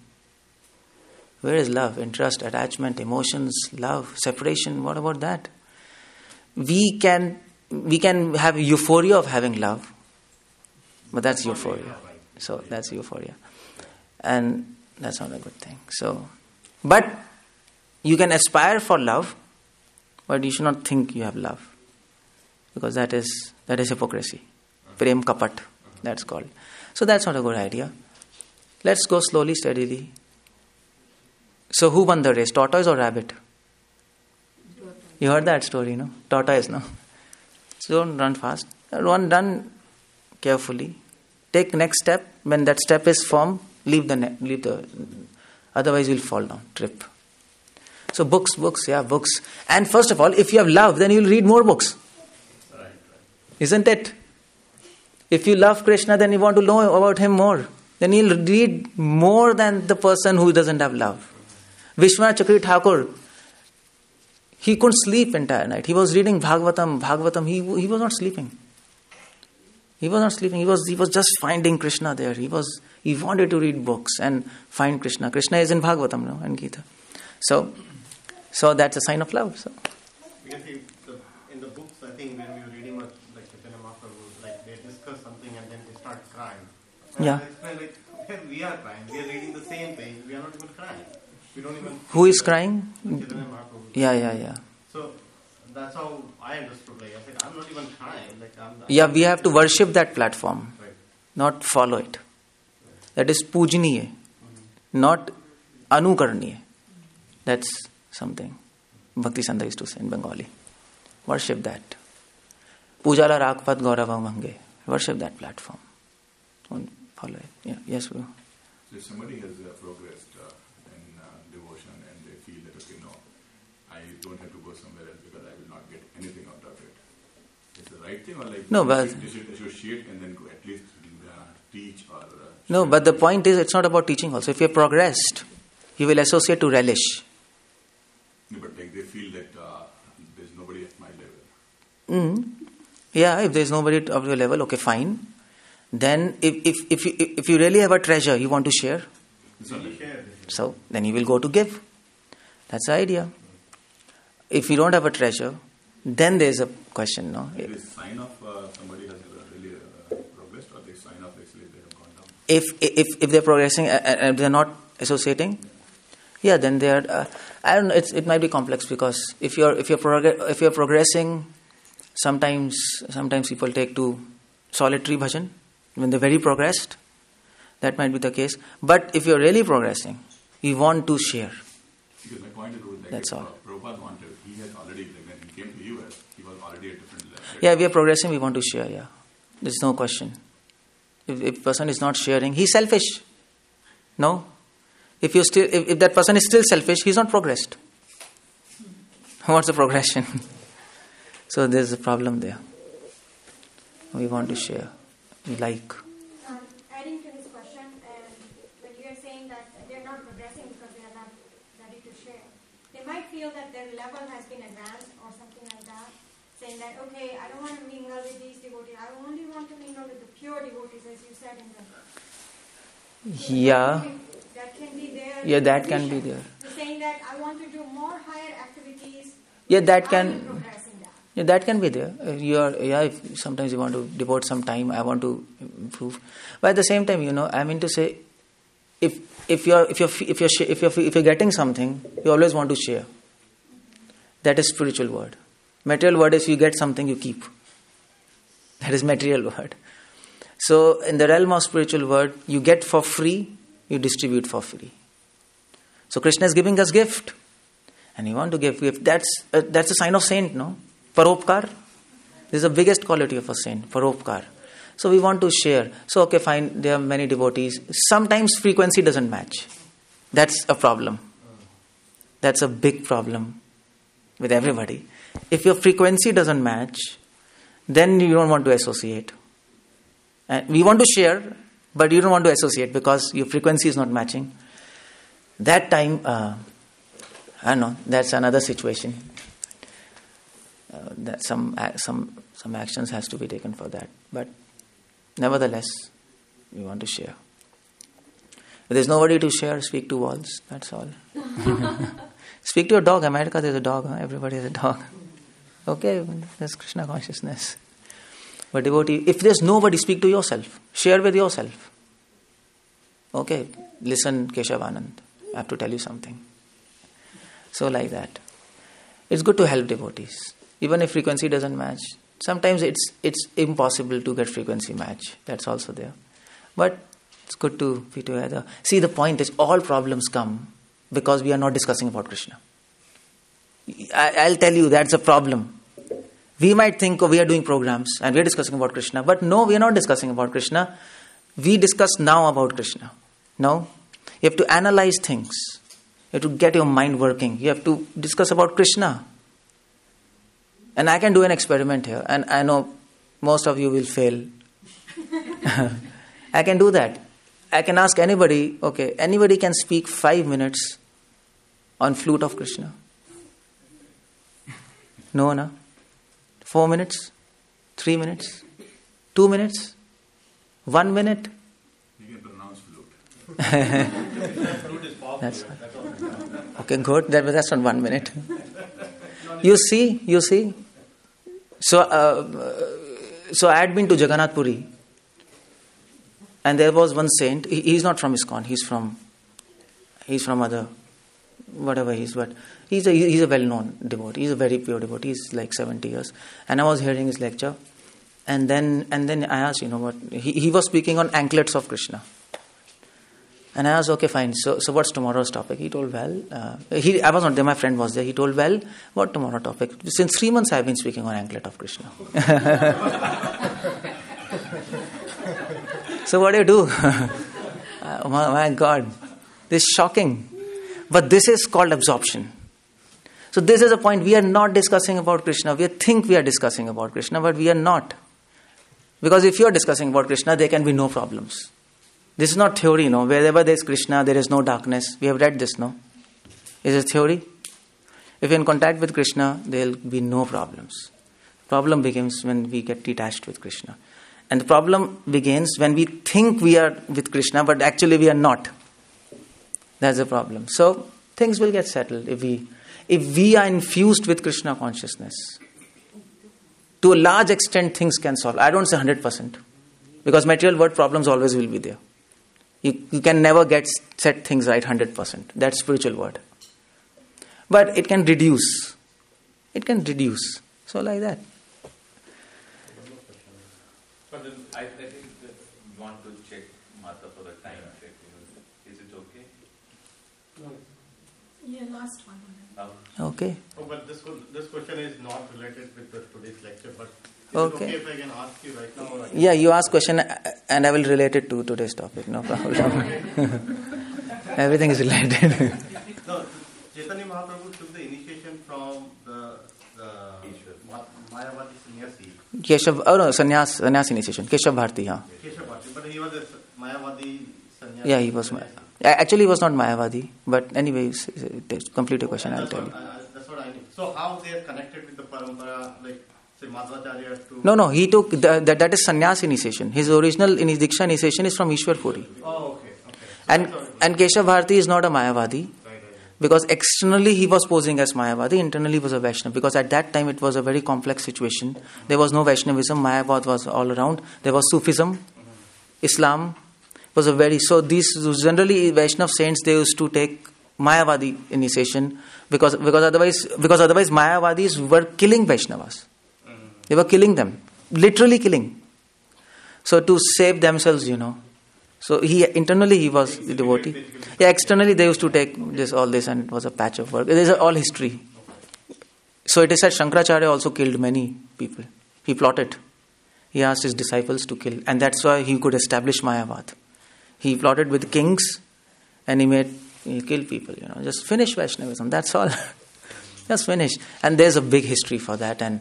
Where is love? Interest, attachment, emotions, love, separation. What about that? We can have euphoria of having love, but that's euphoria. So that's euphoria, and that's not a good thing. So, but you can aspire for love, but you should not think you have love, because that is hypocrisy, prem kapat. That's called. So that's not a good idea. Let's go slowly, steadily. So who won the race, tortoise or rabbit? You heard that story, no? Tortoise, no? So don't run fast. Run carefully. Take next step. When that step is firm, leave the. Otherwise, you'll fall down, trip. So books. And first of all, if you have love, then you will read more books. Right. Isn't it? If you love Krishna, then you want to know about him more. Then you'll read more than the person who doesn't have love. Vishwanath Chakravarti Thakur, he couldn't sleep entire night. He was reading Bhagavatam. He was not sleeping. He was just finding Krishna there. He wanted to read books and find Krishna. Krishna is in Bhagavatam now and Gita. So that's a sign of love. So. Because in the books, I think when we were reading like Chaitanya Mahaprabhu, like they discuss something and then they start crying. And Yeah. I explain like, well, we are crying. We are reading the same thing. We are not even crying. We don't even. Who is crying? Chaitanya Mahaprabhu. Yeah. So that's how I understood. Like I said, I'm not even crying. Yeah, we have to worship that platform, Right. not follow it. That is pujaniya, not anukaraniya. That's something Bhakti Sandha used to say in Bengali. Worship that. Pujala Rakpat Gaurava Mange. Worship that platform. Don't follow it. Yeah. Yes, bro. So if somebody has progressed in devotion and they feel that, okay, no, I don't have to go somewhere else because I will not get anything out of it. Is the right thing or like No, but they should associate and then go at least teach or... no, but the point is, it's not about teaching also. If you have progressed, you will associate to relish. No, but like they feel that there's nobody at my level. Yeah, if there's nobody of your level, okay, fine. Then if you really have a treasure you want to share, so then you will go to give. That's the idea. If you don't have a treasure, then there's a question, no? It is sign of somebody has really progressed, or they sign of actually they have gone down. If they're progressing and they're not associating, yeah, then they are. I don't know. It might be complex because if you're progressing, sometimes people take to solitary bhajan when they're very progressed. That might be the case. But if you're really progressing, you want to share. Because my point is like That's all. Prabhupada wanted, he had already, like when he came to the US, he was already at different level. Yeah, we are progressing, we want to share, yeah. There's no question. If person is not sharing, he's selfish. No? If that person is still selfish, he's not progressed. What's the progression? So there's a problem there. We want to share. We like. Adding to his question, when you are saying that they're not progressing because they are not ready to share, they might feel that their level has been advanced or something like that, saying that, okay, I don't want to mingle with these devotees, I only want to mingle with the pure devotees, as you said in the... Yeah. That can be there. Yeah, that can be there. You're saying that I want to do more higher activities. Yeah, that I will can. progress in that. Yeah, that can be there. If sometimes you want to devote some time, I want to improve. But at the same time, I mean to say, if you're getting something, you always want to share. That is spiritual word. Material word is you get something, you keep. That is material word. So in the realm of spiritual word, you get for free, you distribute for free. So Krishna is giving us gift, and you want to give gift. That's a sign of saint, no? Paropkar. This is the biggest quality of a saint, Paropkar. So we want to share. So okay, fine, there are many devotees. Sometimes frequency doesn't match. That's a problem. That's a big problem with everybody. If your frequency doesn't match, then you don't want to associate. And we want to share, but you don't want to associate because your frequency is not matching. That time, I don't know, that's another situation. That some actions has to be taken for that. But nevertheless, we want to share. If there's nobody to share, speak to walls. That's all. Speak to your dog. America, there's a dog. Huh? Everybody has a dog. Okay, there's Krishna consciousness. But devotee, if there's nobody, speak to yourself. Share with yourself. Okay, listen, Keshavanand. I have to tell you something. So like that. It's good to help devotees. Even if frequency doesn't match. Sometimes it's impossible to get frequency match. That's also there. But it's good to be together. See, the point is all problems come because we are not discussing about Krishna. I'll tell you, that's a problem. We might think we are doing programs and we are discussing about Krishna. But no, we are not discussing about Krishna. We discuss now about Krishna. No? You have to analyze things. You You have to get your mind working. You have to discuss about Krishna. And I can do an experiment here, and I know most of you will fail. I can do that. I can ask anybody, okay, anybody can speak 5 minutes on flute of Krishna. No? 4 minutes? 3 minutes? 2 minutes? 1 minute? You can pronounce flute. Fruit is powerful. That's That's all. okay, good. That's not 1 minute. You see. So I had been to Jagannath Puri, and there was one saint. He's not from ISKCON. He's from other, whatever he is. But he's a well-known devotee. He's a very pure devotee. He's like 70 years. And I was hearing his lecture, and then I asked, what he was speaking on anklets of Krishna. And I asked, okay, fine. So what's tomorrow's topic? He told, I was not there. My friend was there. He told, what tomorrow topic? Since 3 months I've been speaking on anklet of Krishna. So what do you do? My God, this is shocking. But this is called absorption. So this is a point. We are not discussing about Krishna. We think we are discussing about Krishna, but we are not. Because if you are discussing about Krishna, there can be no problems. This is not theory, Wherever there is Krishna, there is no darkness. We have read this, Is it theory? If you're in contact with Krishna, there will be no problems. Problem begins when we get detached with Krishna. And the problem begins when we think we are with Krishna, but actually we are not. That's the problem. So things will get settled if we are infused with Krishna consciousness. To a large extent, things can solve. I don't say 100%. Because material world problems always will be there. You can never set things right 100%. That's spiritual word. But it can reduce. So like that. But then I think that we want to check Mata for the time check. Is it okay? No. Yeah, last one. Okay. Oh, but this question is not related with today's lecture, but is Okay. it okay if I can ask you right now? Or Yeah, you ask question and I will relate it to today's topic. No problem. Everything is related. No, Chaitanya Mahaprabhu took the initiation from the Mayavadi sannyasi. Sannyas initiation. Keshav Bharti, yeah. Keshav Bharti, but he was a Mayavadi sannyasi. Yeah, he was. Actually, he was not Mayavadi. But anyway, complete your question, I'll tell you. That's what I need. So how they are connected with the parampara, like say Madhvacharya to... No, he took, that is sannyas initiation. His original Diksha initiation is from Ishwar Puri. Oh, okay. And Keshav Bharti is not a Mayavadi. Because externally he was posing as Mayavadi, internally he was a Vaishnava. Because at that time it was a very complex situation. There was no Vaishnavism, Mayavad was all around. There was Sufism, Islam was so these generally Vaishnava saints, they used to take Mayavadi initiation because otherwise Mayavadis were killing Vaishnavas. They were killing them, literally killing. So to save themselves, So internally he was the devotee. Yeah, externally they used to take all this and it was a patch of work. It is all history. So it is said Shankaracharya also killed many people. He plotted. He asked his disciples to kill. And that's why he could establish Mayavad. He plotted with kings and he killed people. Just finish Vaishnavism. That's all. Just finish. And there's a big history for that. And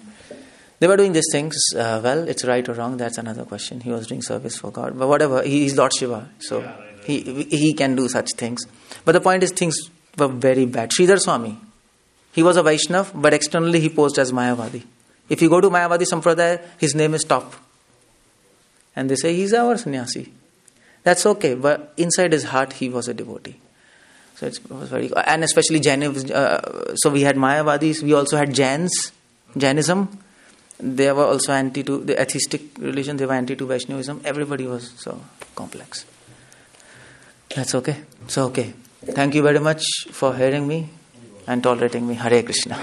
they were doing these things. It's right or wrong. That's another question. He was doing service for God. But whatever. He is Lord Shiva. So he can do such things. But the point is things were very bad. Sridhar Swami. He was a Vaishnav. But externally he posed as Mayavadi. If you go to Mayavadi Sampradaya, his name is top. And they say he's our sannyasi. That's okay. But inside his heart he was a devotee. So it was very... And especially Jainism. So we had Mayavadis. We also had Jainism. They were also anti to the atheistic religion. They were anti to Vaishnavism. Everybody was so complex. That's okay. So okay. Thank you very much for hearing me and tolerating me. Hare Krishna.